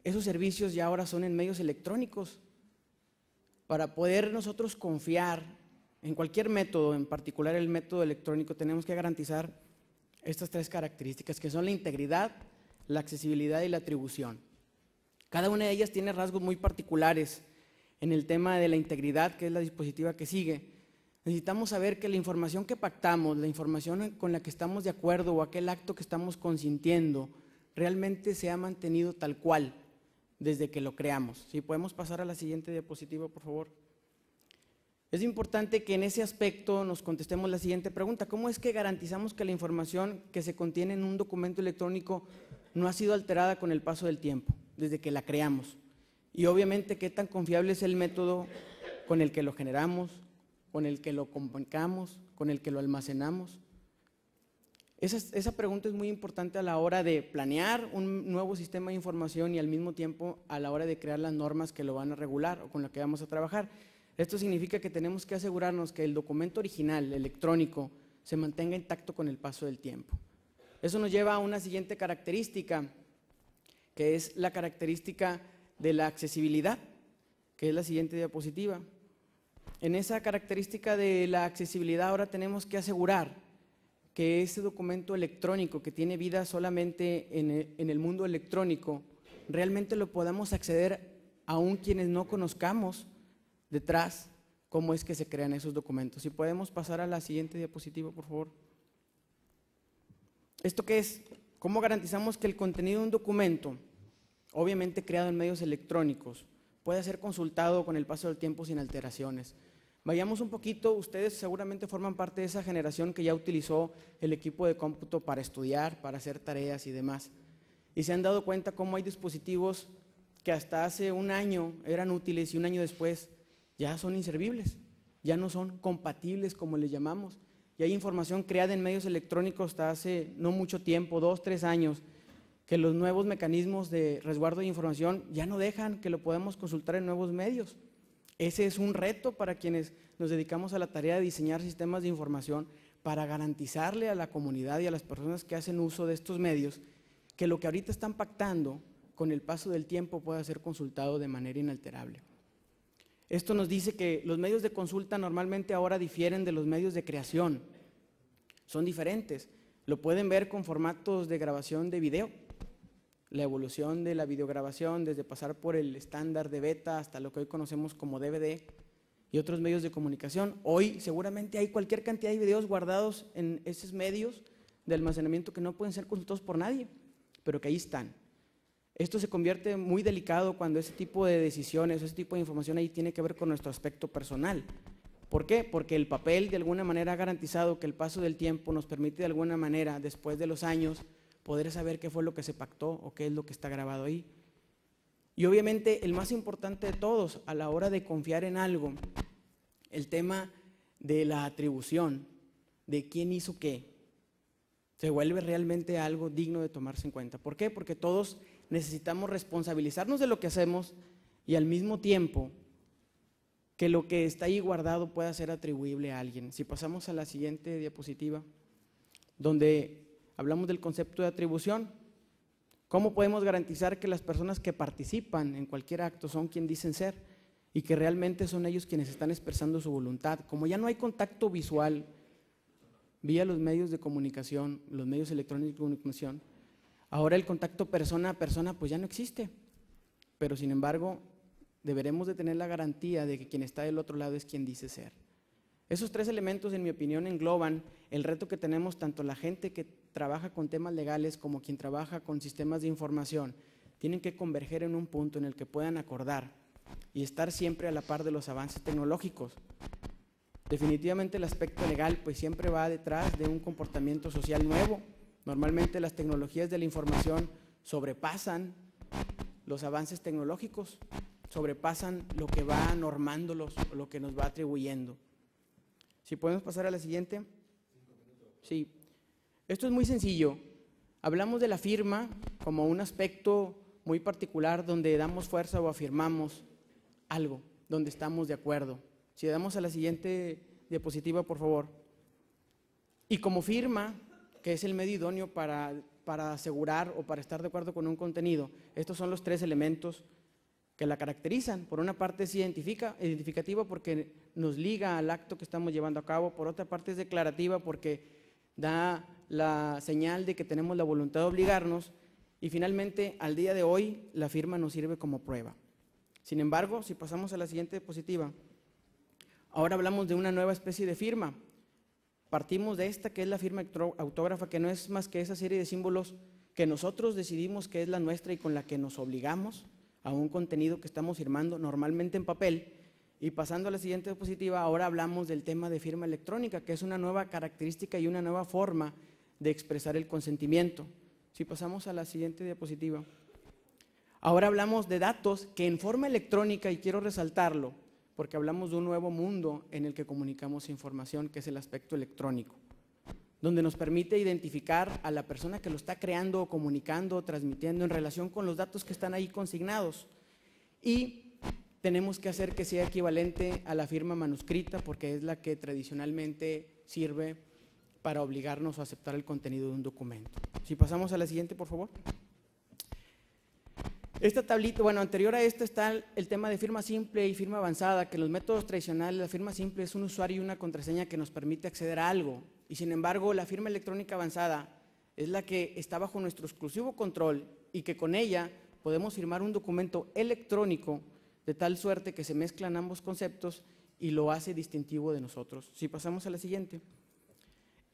esos servicios ya ahora son en medios electrónicos. Para poder nosotros confiar en cualquier método, en particular el método electrónico, tenemos que garantizar estas tres características, que son la integridad, la accesibilidad y la atribución. Cada una de ellas tiene rasgos muy particulares. En el tema de la integridad, que es la dispositiva que sigue, necesitamos saber que la información que pactamos, la información con la que estamos de acuerdo o aquel acto que estamos consintiendo, realmente se ha mantenido tal cual desde que lo creamos. Si podemos pasar a la siguiente diapositiva, por favor. Es importante que en ese aspecto nos contestemos la siguiente pregunta: ¿cómo es que garantizamos que la información que se contiene en un documento electrónico no ha sido alterada con el paso del tiempo, desde que la creamos? Y obviamente, ¿qué tan confiable es el método con el que lo generamos, con el que lo comunicamos, con el que lo almacenamos? Esa pregunta es muy importante a la hora de planear un nuevo sistema de información y al mismo tiempo a la hora de crear las normas que lo van a regular o con las que vamos a trabajar. Esto significa que tenemos que asegurarnos que el documento original, electrónico, se mantenga intacto con el paso del tiempo. Eso nos lleva a una siguiente característica, que es la característica de la accesibilidad, que es la siguiente diapositiva. En esa característica de la accesibilidad ahora tenemos que asegurar que ese documento electrónico que tiene vida solamente en el mundo electrónico, realmente lo podamos acceder aún quienes no conozcamos detrás cómo es que se crean esos documentos. Si podemos pasar a la siguiente diapositiva, por favor. ¿Esto qué es? ¿Cómo garantizamos que el contenido de un documento, obviamente creado en medios electrónicos, pueda ser consultado con el paso del tiempo sin alteraciones? Vayamos un poquito, ustedes seguramente forman parte de esa generación que ya utilizó el equipo de cómputo para estudiar, para hacer tareas y demás. Y se han dado cuenta cómo hay dispositivos que hasta hace un año eran útiles y un año después ya son inservibles, ya no son compatibles como les llamamos. Y hay información creada en medios electrónicos hasta hace no mucho tiempo, 2, 3 años, que los nuevos mecanismos de resguardo de información ya no dejan que lo podamos consultar en nuevos medios. Ese es un reto para quienes nos dedicamos a la tarea de diseñar sistemas de información para garantizarle a la comunidad y a las personas que hacen uso de estos medios que lo que ahorita están pactando con el paso del tiempo pueda ser consultado de manera inalterable. Esto nos dice que los medios de consulta normalmente ahora difieren de los medios de creación. Son diferentes. Lo pueden ver con formatos de grabación de video. La evolución de la videograbación, desde pasar por el estándar de beta hasta lo que hoy conocemos como DVD y otros medios de comunicación. Hoy seguramente hay cualquier cantidad de videos guardados en esos medios de almacenamiento que no pueden ser consultados por nadie, pero que ahí están. Esto se convierte muy delicado cuando ese tipo de decisiones, ese tipo de información ahí tiene que ver con nuestro aspecto personal. ¿Por qué? Porque el papel de alguna manera ha garantizado que el paso del tiempo nos permite de alguna manera, después de los años, poder saber qué fue lo que se pactó o qué es lo que está grabado ahí. Y obviamente el más importante de todos a la hora de confiar en algo, el tema de la atribución, de quién hizo qué, se vuelve realmente algo digno de tomarse en cuenta. ¿Por qué? Porque todos necesitamos responsabilizarnos de lo que hacemos y al mismo tiempo que lo que está ahí guardado pueda ser atribuible a alguien. Si pasamos a la siguiente diapositiva, donde hablamos del concepto de atribución, ¿cómo podemos garantizar que las personas que participan en cualquier acto son quien dicen ser y que realmente son ellos quienes están expresando su voluntad? Como ya no hay contacto visual vía los medios de comunicación, los medios electrónicos de comunicación, ahora el contacto persona a persona pues ya no existe, pero sin embargo deberemos de tener la garantía de que quien está del otro lado es quien dice ser. Esos tres elementos, en mi opinión, engloban el reto que tenemos tanto la gente que trabaja con temas legales como quien trabaja con sistemas de información. Tienen que converger en un punto en el que puedan acordar y estar siempre a la par de los avances tecnológicos. Definitivamente el aspecto legal pues siempre va detrás de un comportamiento social nuevo. Normalmente las tecnologías de la información sobrepasan los avances tecnológicos, sobrepasan lo que va normándolos, lo que nos va atribuyendo. Si podemos pasar a la siguiente. Sí. Esto es muy sencillo. Hablamos de la firma como un aspecto muy particular donde damos fuerza o afirmamos algo, donde estamos de acuerdo. Si damos a la siguiente diapositiva, por favor. Y como firma, que es el medio idóneo para asegurar o para estar de acuerdo con un contenido, estos son los tres elementos que la caracterizan. Por una parte es identificativa porque nos liga al acto que estamos llevando a cabo, por otra parte es declarativa porque da la señal de que tenemos la voluntad de obligarnos y finalmente al día de hoy la firma nos sirve como prueba. Sin embargo, si pasamos a la siguiente diapositiva, ahora hablamos de una nueva especie de firma. Partimos de esta que es la firma autógrafa, que no es más que esa serie de símbolos que nosotros decidimos que es la nuestra y con la que nos obligamos a un contenido que estamos firmando normalmente en papel. Y pasando a la siguiente diapositiva, ahora hablamos del tema de firma electrónica, que es una nueva característica y una nueva forma de expresar el consentimiento. Si pasamos a la siguiente diapositiva, ahora hablamos de datos que en forma electrónica, y quiero resaltarlo, porque hablamos de un nuevo mundo en el que comunicamos información, que es el aspecto electrónico, donde nos permite identificar a la persona que lo está creando, comunicando, transmitiendo en relación con los datos que están ahí consignados. Y tenemos que hacer que sea equivalente a la firma manuscrita, porque es la que tradicionalmente sirve para obligarnos a aceptar el contenido de un documento. Si pasamos a la siguiente, por favor. Esta tablita, bueno, anterior a esta está el tema de firma simple y firma avanzada, que en los métodos tradicionales la firma simple es un usuario y una contraseña que nos permite acceder a algo. Y sin embargo, la firma electrónica avanzada es la que está bajo nuestro exclusivo control y que con ella podemos firmar un documento electrónico de tal suerte que se mezclan ambos conceptos y lo hace distintivo de nosotros. Si pasamos a la siguiente.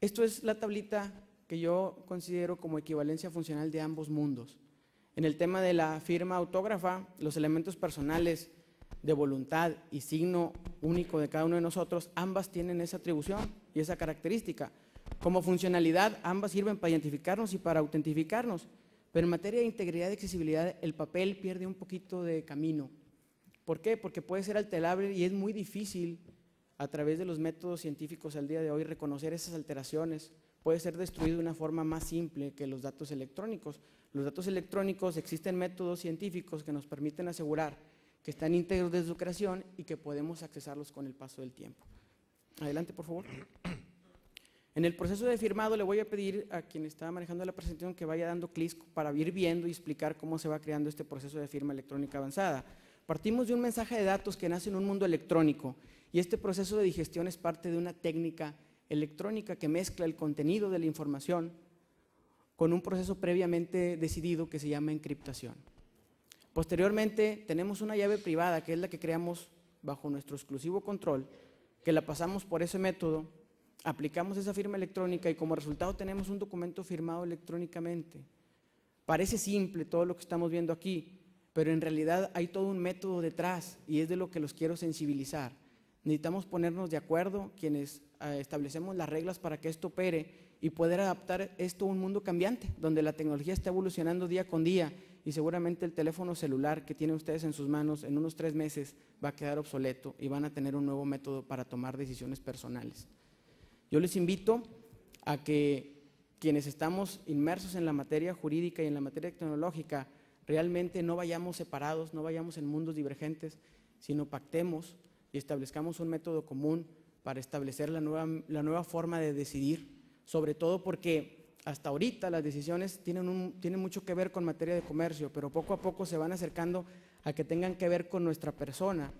Esto es la tablita que yo considero como equivalencia funcional de ambos mundos. En el tema de la firma autógrafa, los elementos personales de voluntad y signo único de cada uno de nosotros, ambas tienen esa atribución y esa característica. Como funcionalidad, ambas sirven para identificarnos y para autentificarnos, pero en materia de integridad y accesibilidad, el papel pierde un poquito de camino. ¿Por qué? Porque puede ser alterable y es muy difícil a través de los métodos científicos al día de hoy reconocer esas alteraciones. Puede ser destruido de una forma más simple que los datos electrónicos. Los datos electrónicos, existen métodos científicos que nos permiten asegurar que están íntegros desde su creación y que podemos accesarlos con el paso del tiempo. Adelante, por favor. En el proceso de firmado le voy a pedir a quien está manejando la presentación que vaya dando clics para ir viendo y explicar cómo se va creando este proceso de firma electrónica avanzada. Partimos de un mensaje de datos que nace en un mundo electrónico y este proceso de digestión es parte de una técnica electrónica que mezcla el contenido de la información con un proceso previamente decidido que se llama encriptación. Posteriormente tenemos una llave privada que es la que creamos bajo nuestro exclusivo control, que la pasamos por ese método, aplicamos esa firma electrónica y como resultado tenemos un documento firmado electrónicamente. Parece simple todo lo que estamos viendo aquí, pero en realidad hay todo un método detrás y es de lo que los quiero sensibilizar. Necesitamos ponernos de acuerdo quienes establecemos las reglas para que esto opere y poder adaptar esto a un mundo cambiante, donde la tecnología está evolucionando día con día y seguramente el teléfono celular que tienen ustedes en sus manos en unos 3 meses va a quedar obsoleto y van a tener un nuevo método para tomar decisiones personales. Yo les invito a que quienes estamos inmersos en la materia jurídica y en la materia tecnológica realmente no vayamos separados, no vayamos en mundos divergentes, sino pactemos y establezcamos un método común para establecer la nueva forma de decidir, sobre todo porque hasta ahorita las decisiones tienen mucho que ver con materia de comercio, pero poco a poco se van acercando a que tengan que ver con nuestra persona,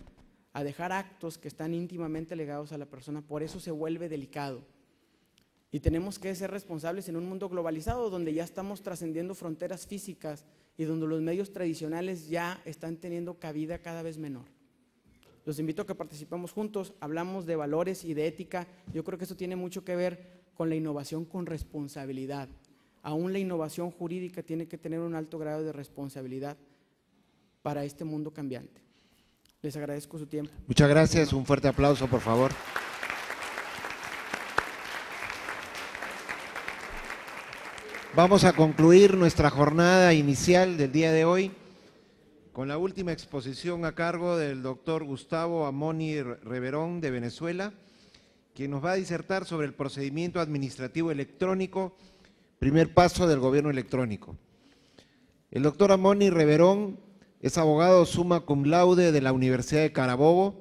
a dejar actos que están íntimamente ligados a la persona, por eso se vuelve delicado. Y tenemos que ser responsables en un mundo globalizado donde ya estamos trascendiendo fronteras físicas y donde los medios tradicionales ya están teniendo cabida cada vez menor. Los invito a que participemos juntos, hablamos de valores y de ética, yo creo que eso tiene mucho que ver con la innovación con responsabilidad. Aún la innovación jurídica tiene que tener un alto grado de responsabilidad para este mundo cambiante. Les agradezco su tiempo. Muchas gracias, un fuerte aplauso, por favor. Vamos a concluir nuestra jornada inicial del día de hoy con la última exposición a cargo del doctor Gustavo Amoni Reverón de Venezuela, quien nos va a disertar sobre el procedimiento administrativo electrónico, primer paso del gobierno electrónico. El doctor Amoni Reverón es abogado summa cum laude de la Universidad de Carabobo,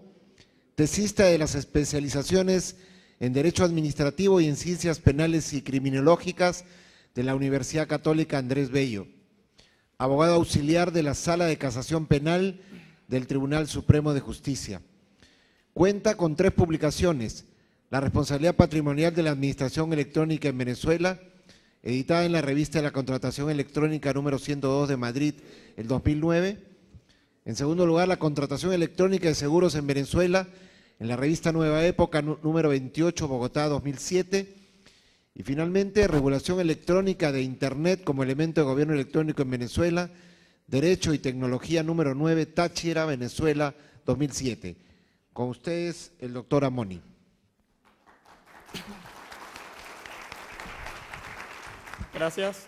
tesista de las especializaciones en Derecho Administrativo y en Ciencias Penales y Criminológicas de la Universidad Católica Andrés Bello, abogado auxiliar de la Sala de Casación Penal del Tribunal Supremo de Justicia. Cuenta con 3 publicaciones: La responsabilidad patrimonial de la Administración Electrónica en Venezuela, editada en la revista de la Contratación Electrónica número 102 de Madrid, el 2009. En segundo lugar, La contratación electrónica de seguros en Venezuela, en la revista Nueva Época número 28, Bogotá, 2007. Y finalmente, Regulación electrónica de Internet como elemento de gobierno electrónico en Venezuela, Derecho y Tecnología número 9, Táchira, Venezuela, 2007. Con ustedes, el doctor Amoni. Gracias.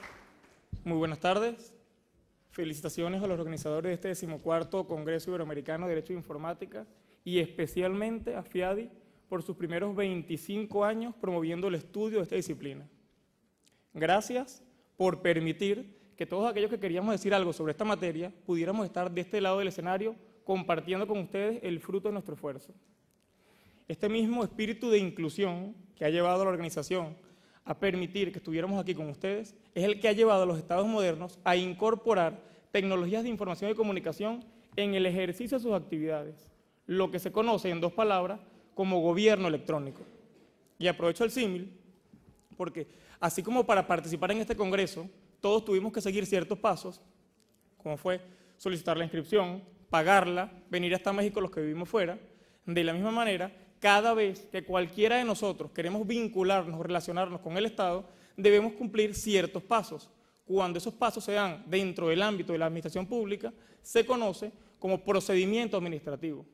Muy buenas tardes. Felicitaciones a los organizadores de este 14º Congreso Iberoamericano de Derecho de Informática y especialmente a FIADI por sus primeros 25 años promoviendo el estudio de esta disciplina. Gracias por permitir que todos aquellos que queríamos decir algo sobre esta materia pudiéramos estar de este lado del escenario compartiendo con ustedes el fruto de nuestro esfuerzo. Este mismo espíritu de inclusión que ha llevado a la organización a permitir que estuviéramos aquí con ustedes es el que ha llevado a los estados modernos a incorporar tecnologías de información y comunicación en el ejercicio de sus actividades, lo que se conoce en 2 palabras como gobierno electrónico. Y aprovecho el símil porque así como para participar en este congreso todos tuvimos que seguir ciertos pasos, como fue solicitar la inscripción, pagarla, venir hasta México los que vivimos fuera, de la misma manera, cada vez que cualquiera de nosotros queremos vincularnos o relacionarnos con el Estado, debemos cumplir ciertos pasos. Cuando esos pasos se dan dentro del ámbito de la administración pública, se conoce como procedimiento administrativo.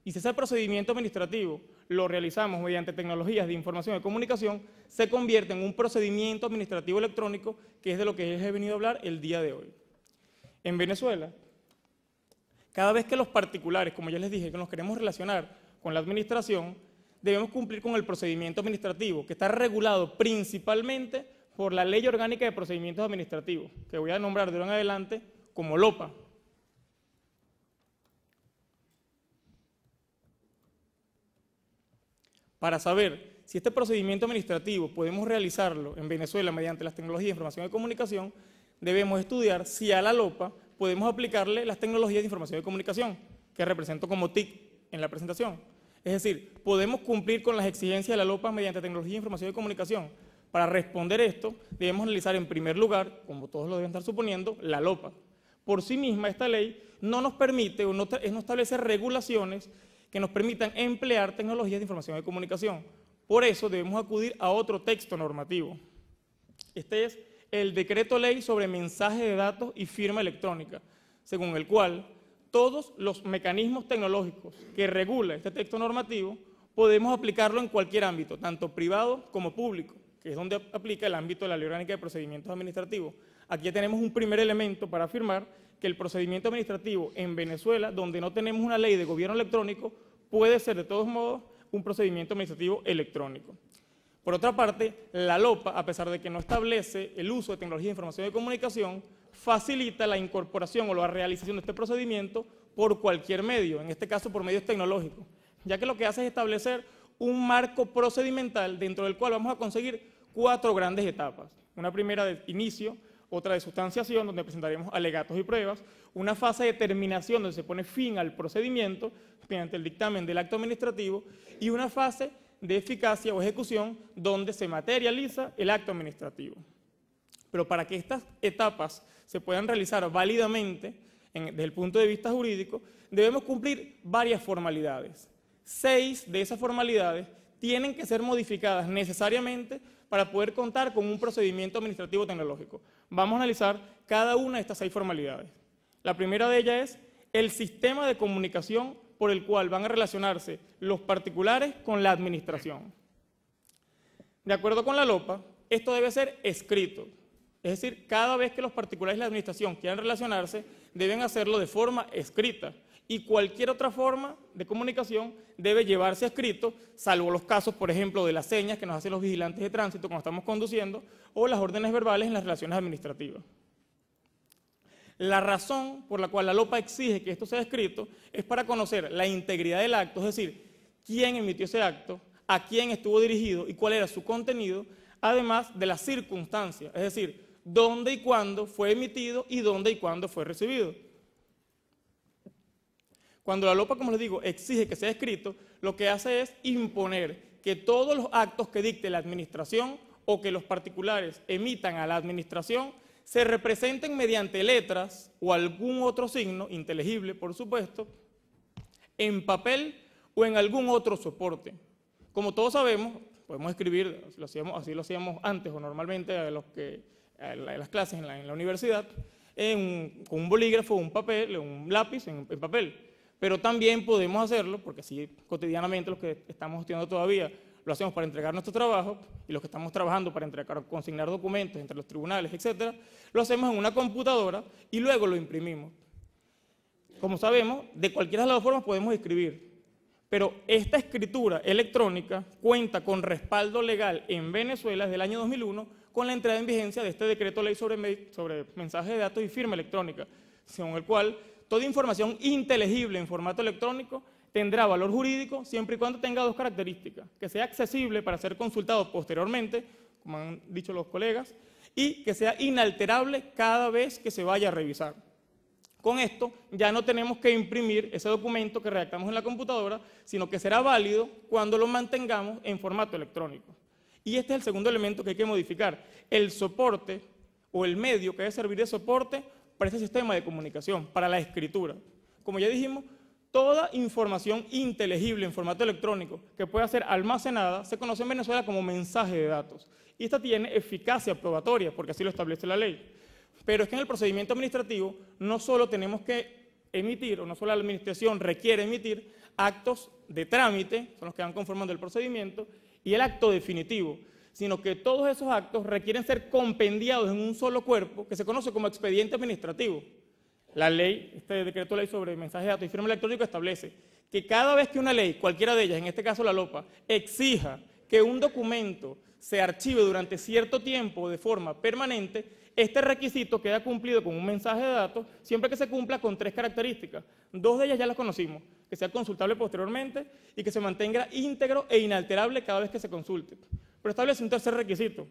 Y si ese procedimiento administrativo lo realizamos mediante tecnologías de información y comunicación, se convierte en un procedimiento administrativo electrónico, que es de lo que les he venido a hablar el día de hoy. En Venezuela, cada vez que los particulares, como ya les dije, que nos queremos relacionar con la administración, debemos cumplir con el procedimiento administrativo, que está regulado principalmente por la Ley Orgánica de Procedimientos Administrativos, que voy a nombrar de ahora en adelante como LOPA. Para saber si este procedimiento administrativo podemos realizarlo en Venezuela mediante las tecnologías de información y comunicación, debemos estudiar si a la LOPA podemos aplicarle las tecnologías de información y comunicación, que represento como TIC en la presentación. Es decir, podemos cumplir con las exigencias de la LOPA mediante tecnología de información y comunicación. Para responder esto, debemos analizar en primer lugar, como todos lo deben estar suponiendo, la LOPA. Por sí misma, esta ley no nos permite o no establece regulaciones que nos permitan emplear tecnologías de información y comunicación. Por eso debemos acudir a otro texto normativo. Este es el Decreto Ley sobre mensaje de datos y firma electrónica, según el cual todos los mecanismos tecnológicos que regula este texto normativo podemos aplicarlo en cualquier ámbito, tanto privado como público, que es donde aplica el ámbito de la Ley Orgánica de Procedimientos Administrativos. Aquí ya tenemos un primer elemento para afirmar que el procedimiento administrativo en Venezuela, donde no tenemos una ley de gobierno electrónico, puede ser de todos modos un procedimiento administrativo electrónico. Por otra parte, la LOPA, a pesar de que no establece el uso de tecnología de información y comunicación, facilita la incorporación o la realización de este procedimiento por cualquier medio, en este caso por medios tecnológicos, ya que lo que hace es establecer un marco procedimental dentro del cual vamos a conseguir 4 grandes etapas. Una primera de inicio, otra de sustanciación, donde presentaremos alegatos y pruebas, una fase de terminación, donde se pone fin al procedimiento mediante el dictamen del acto administrativo, y una fase de eficacia o ejecución, donde se materializa el acto administrativo. Pero para que estas etapas se puedan realizar válidamente desde el punto de vista jurídico, debemos cumplir varias formalidades. 6 de esas formalidades tienen que ser modificadas necesariamente para poder contar con un procedimiento administrativo tecnológico. Vamos a analizar cada una de estas 6 formalidades. La primera de ellas es el sistema de comunicación por el cual van a relacionarse los particulares con la administración. De acuerdo con la LOPA, esto debe ser escrito. Es decir, cada vez que los particulares y la administración quieran relacionarse, deben hacerlo de forma escrita. Y cualquier otra forma de comunicación debe llevarse escrito, salvo los casos, por ejemplo, de las señas que nos hacen los vigilantes de tránsito cuando estamos conduciendo, o las órdenes verbales en las relaciones administrativas. La razón por la cual la LOPA exige que esto sea escrito es para conocer la integridad del acto, es decir, quién emitió ese acto, a quién estuvo dirigido y cuál era su contenido, además de las circunstancias, es decir, dónde y cuándo fue emitido y dónde y cuándo fue recibido. Cuando la LOPA, como les digo, exige que sea escrito, lo que hace es imponer que todos los actos que dicte la administración o que los particulares emitan a la administración se representen mediante letras o algún otro signo, inteligible por supuesto, en papel o en algún otro soporte. Como todos sabemos, podemos escribir, así lo hacíamos antes o normalmente en las clases en la universidad, con un bolígrafo, un papel, un lápiz en papel. Pero también podemos hacerlo, porque así cotidianamente los que estamos estudiando todavía lo hacemos para entregar nuestro trabajo, y los que estamos trabajando para consignar documentos entre los tribunales, etcétera, lo hacemos en una computadora y luego lo imprimimos. Como sabemos, de cualquiera de las dos formas podemos escribir, pero esta escritura electrónica cuenta con respaldo legal en Venezuela desde el año 2001 con la entrada en vigencia de este Decreto Ley sobre mensajes de datos y firma electrónica, según el cual toda información inteligible en formato electrónico tendrá valor jurídico siempre y cuando tenga 2 características: que sea accesible para ser consultado posteriormente, como han dicho los colegas, y que sea inalterable cada vez que se vaya a revisar. Con esto ya no tenemos que imprimir ese documento que redactamos en la computadora, sino que será válido cuando lo mantengamos en formato electrónico. Y este es el segundo elemento que hay que modificar: el soporte o el medio que debe servir de soporte para este sistema de comunicación, para la escritura. Como ya dijimos, toda información inteligible en formato electrónico que pueda ser almacenada se conoce en Venezuela como mensaje de datos. Y esta tiene eficacia probatoria, porque así lo establece la ley. Pero es que en el procedimiento administrativo no solo tenemos que emitir, o no solo la administración requiere emitir actos de trámite, son los que van conformando el procedimiento, y el acto definitivo, sino que todos esos actos requieren ser compendiados en un solo cuerpo que se conoce como expediente administrativo. La ley, este Decreto Ley sobre mensajes de datos y firma electrónica establece que cada vez que una ley, cualquiera de ellas, en este caso la LOPA, exija que un documento se archive durante cierto tiempo de forma permanente, este requisito queda cumplido con un mensaje de datos siempre que se cumpla con 3 características. 2 de ellas ya las conocimos, que sea consultable posteriormente y que se mantenga íntegro e inalterable cada vez que se consulte. Pero establece un tercer requisito,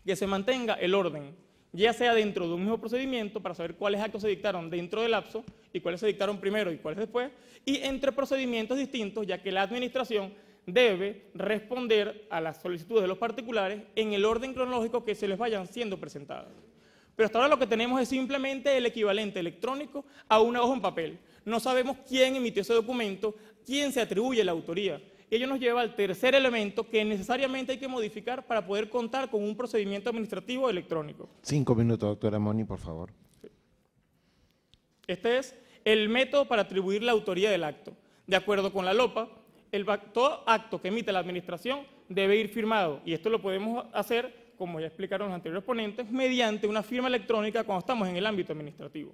que se mantenga el orden, ya sea dentro de un mismo procedimiento para saber cuáles actos se dictaron dentro del lapso y cuáles se dictaron primero y cuáles después, y entre procedimientos distintos, ya que la administración debe responder a las solicitudes de los particulares en el orden cronológico que se les vayan siendo presentadas. Pero hasta ahora lo que tenemos es simplemente el equivalente electrónico a una hoja en papel. No sabemos quién emitió ese documento, quién se atribuye la autoría. Ello nos lleva al tercer elemento que necesariamente hay que modificar para poder contar con un procedimiento administrativo electrónico. 5 minutos, doctora Moni, por favor. Este es el método para atribuir la autoría del acto. De acuerdo con la LOPA, todo acto que emite la administración debe ir firmado, y esto lo podemos hacer, como ya explicaron los anteriores ponentes, mediante una firma electrónica cuando estamos en el ámbito administrativo.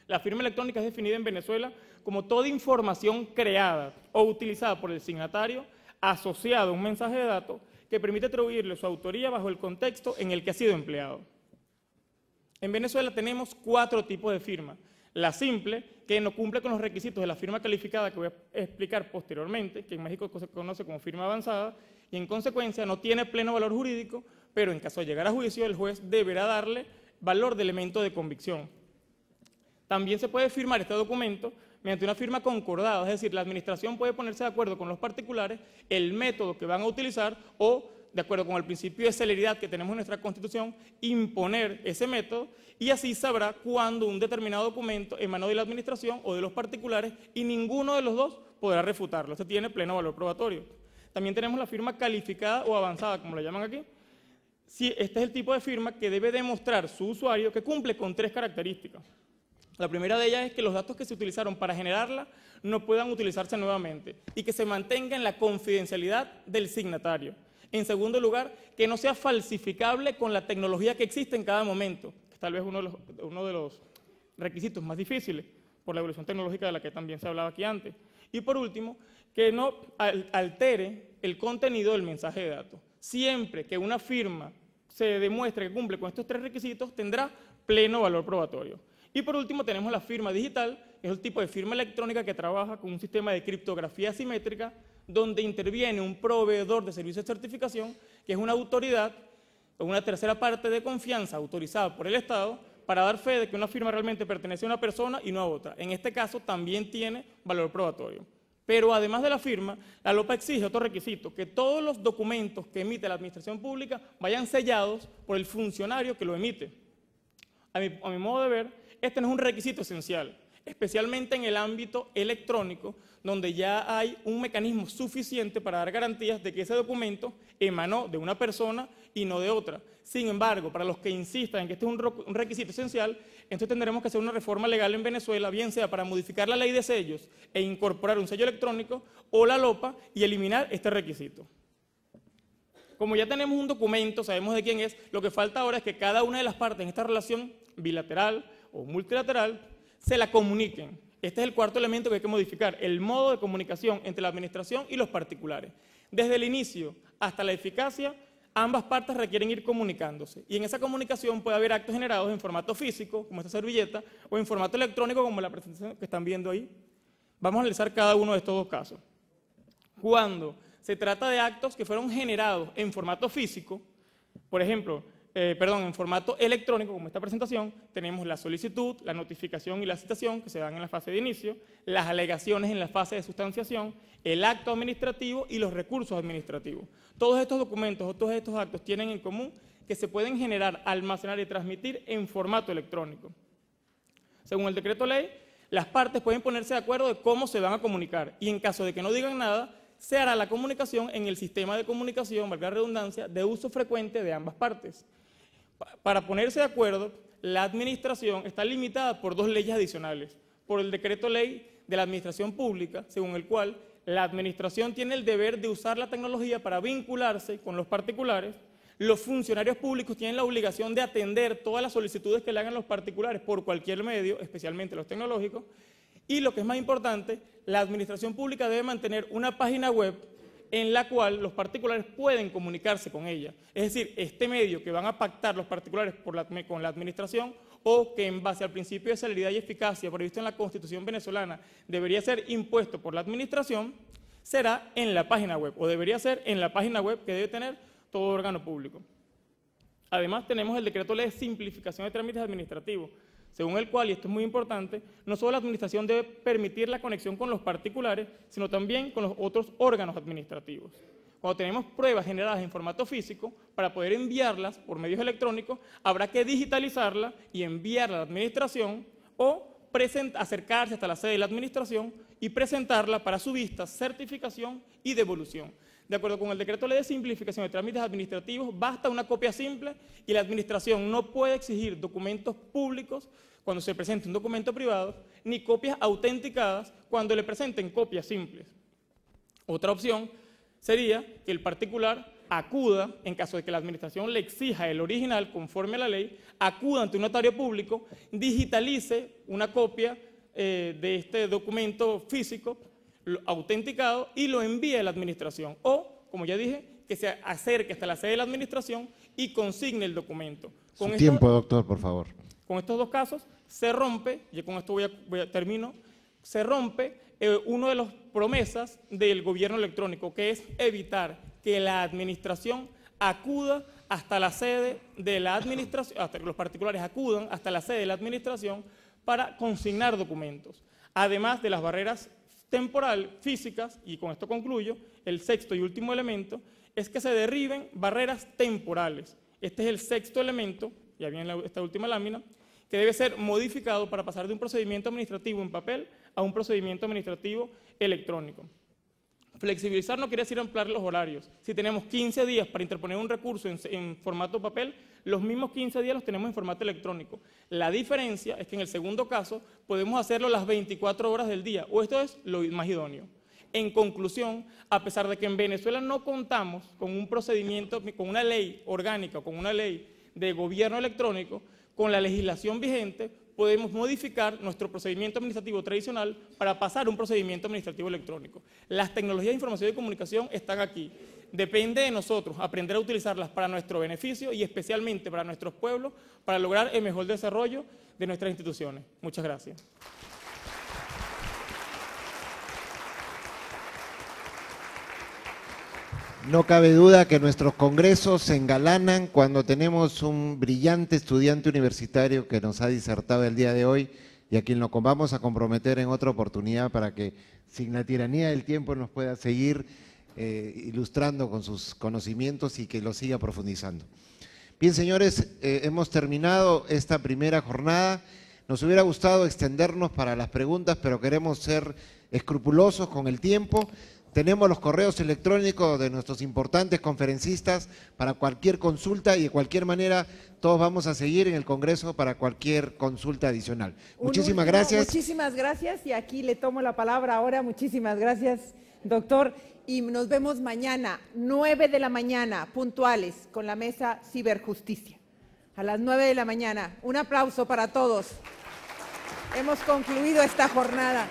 La firma electrónica es definida en Venezuela como toda información creada o utilizada por el signatario asociada a un mensaje de datos que permite atribuirle su autoría bajo el contexto en el que ha sido empleado. En Venezuela tenemos 4 tipos de firma. La simple, que no cumple con los requisitos de la firma calificada, que voy a explicar posteriormente, que en México se conoce como firma avanzada, y en consecuencia no tiene pleno valor jurídico, pero en caso de llegar a juicio, el juez deberá darle valor de elemento de convicción. También se puede firmar este documento mediante una firma concordada, es decir, la administración puede ponerse de acuerdo con los particulares el método que van a utilizar o, de acuerdo con el principio de celeridad que tenemos en nuestra Constitución, imponer ese método y así sabrá cuándo un determinado documento emanó de la administración o de los particulares y ninguno de los dos podrá refutarlo. Este tiene pleno valor probatorio. También tenemos la firma calificada o avanzada, como la llaman aquí. Sí, este es el tipo de firma que debe demostrar su usuario que cumple con 3 características. La primera de ellas es que los datos que se utilizaron para generarla no puedan utilizarse nuevamente y que se mantenga en la confidencialidad del signatario. En segundo lugar, que no sea falsificable con la tecnología que existe en cada momento, que es tal vez uno de los requisitos más difíciles por la evolución tecnológica de la que también se hablaba aquí antes. Y por último, que no altere el contenido del mensaje de datos. Siempre que una firma se demuestre que cumple con estos 3 requisitos, tendrá pleno valor probatorio. Y por último tenemos la firma digital, que es el tipo de firma electrónica que trabaja con un sistema de criptografía asimétrica, donde interviene un proveedor de servicios de certificación, que es una autoridad o una tercera parte de confianza autorizada por el Estado, para dar fe de que una firma realmente pertenece a una persona y no a otra. En este caso también tiene valor probatorio. Pero además de la firma, la LOPA exige otro requisito, que todos los documentos que emite la administración pública vayan sellados por el funcionario que lo emite. A mi modo de ver, este no es un requisito esencial, especialmente en el ámbito electrónico, donde ya hay un mecanismo suficiente para dar garantías de que ese documento emanó de una persona y no de otra. Sin embargo, para los que insistan en que este es un requisito esencial, entonces tendremos que hacer una reforma legal en Venezuela, bien sea para modificar la ley de sellos e incorporar un sello electrónico, o la LOPA y eliminar este requisito. Como ya tenemos un documento, sabemos de quién es, lo que falta ahora es que cada una de las partes en esta relación bilateral o multilateral se la comuniquen. Este es el cuarto elemento que hay que modificar, el modo de comunicación entre la administración y los particulares. Desde el inicio hasta la eficacia, ambas partes requieren ir comunicándose. Y en esa comunicación puede haber actos generados en formato físico, como esta servilleta, o en formato electrónico, como la presentación que están viendo ahí. Vamos a analizar cada uno de estos 2 casos. Cuando se trata de actos que fueron generados en formato físico, por ejemplo, en formato electrónico, como esta presentación, tenemos la solicitud, la notificación y la citación, que se dan en la fase de inicio, las alegaciones en la fase de sustanciación, el acto administrativo y los recursos administrativos. Todos estos documentos o todos estos actos tienen en común que se pueden generar, almacenar y transmitir en formato electrónico. Según el decreto ley, las partes pueden ponerse de acuerdo de cómo se van a comunicar y en caso de que no digan nada, se hará la comunicación en el sistema de comunicación, valga la redundancia, de uso frecuente de ambas partes. Para ponerse de acuerdo, la administración está limitada por 2 leyes adicionales. Por el decreto ley de la administración pública, según el cual la administración tiene el deber de usar la tecnología para vincularse con los particulares. Los funcionarios públicos tienen la obligación de atender todas las solicitudes que le hagan los particulares por cualquier medio, especialmente los tecnológicos. Y lo que es más importante, la administración pública debe mantener una página web en la cual los particulares pueden comunicarse con ella. Es decir, este medio que van a pactar los particulares con la administración, o que en base al principio de celeridad y eficacia previsto en la Constitución venezolana debería ser impuesto por la administración, será en la página web, o debería ser en la página web que debe tener todo órgano público. Además, tenemos el Decreto Ley de Simplificación de Trámites Administrativos, según el cual, y esto es muy importante, no solo la administración debe permitir la conexión con los particulares, sino también con los otros órganos administrativos. Cuando tenemos pruebas generadas en formato físico, para poder enviarlas por medios electrónicos, habrá que digitalizarla y enviarla a la administración o acercarse hasta la sede de la administración y presentarla para su vista, certificación y devolución. De acuerdo con el Decreto Ley de Simplificación de Trámites Administrativos, basta una copia simple y la administración no puede exigir documentos públicos cuando se presente un documento privado, ni copias autenticadas cuando le presenten copias simples. Otra opción sería que el particular acuda, en caso de que la administración le exija el original conforme a la ley, acuda ante un notario público, digitalice una copia de este documento físico autenticado y lo envíe a la administración. O, como ya dije, que se acerque hasta la sede de la administración y consigne el documento. Su tiempo, doctor, por favor. Con estos dos casos se rompe, y con esto termino, se rompe una de las promesas del gobierno electrónico, que es evitar que la administración acuda hasta la sede de la administración, hasta que los particulares acudan hasta la sede de la administración para consignar documentos. Además de las barreras temporal, físicas, y con esto concluyo, el sexto y último elemento es que se derriben barreras temporales. Este es el sexto elemento, ya viene esta última lámina, que debe ser modificado para pasar de un procedimiento administrativo en papel a un procedimiento administrativo electrónico. Flexibilizar no quiere decir ampliar los horarios. Si tenemos 15 días para interponer un recurso en formato papel, los mismos 15 días los tenemos en formato electrónico. La diferencia es que en el segundo caso podemos hacerlo las 24 horas del día, o esto es lo más idóneo. En conclusión, a pesar de que en Venezuela no contamos con un procedimiento, con una ley orgánica, con una ley de gobierno electrónico, con la legislación vigente podemos modificar nuestro procedimiento administrativo tradicional para pasar a un procedimiento administrativo electrónico. Las tecnologías de información y comunicación están aquí. Depende de nosotros aprender a utilizarlas para nuestro beneficio y especialmente para nuestros pueblos, para lograr el mejor desarrollo de nuestras instituciones. Muchas gracias. No cabe duda que nuestros congresos se engalanan cuando tenemos un brillante estudiante universitario que nos ha disertado el día de hoy y a quien lo vamos a comprometer en otra oportunidad para que, sin la tiranía del tiempo, nos pueda seguir ilustrando con sus conocimientos y que lo siga profundizando. Bien, señores, hemos terminado esta primera jornada. Nos hubiera gustado extendernos para las preguntas, pero queremos ser escrupulosos con el tiempo. Tenemos los correos electrónicos de nuestros importantes conferencistas para cualquier consulta y de cualquier manera todos vamos a seguir en el Congreso para cualquier consulta adicional. Muchísimas gracias. Muchísimas gracias y aquí le tomo la palabra ahora. Muchísimas gracias, doctor. Y nos vemos mañana, 9 de la mañana, puntuales, con la mesa Ciberjusticia. A las 9 de la mañana. Un aplauso para todos. Hemos concluido esta jornada.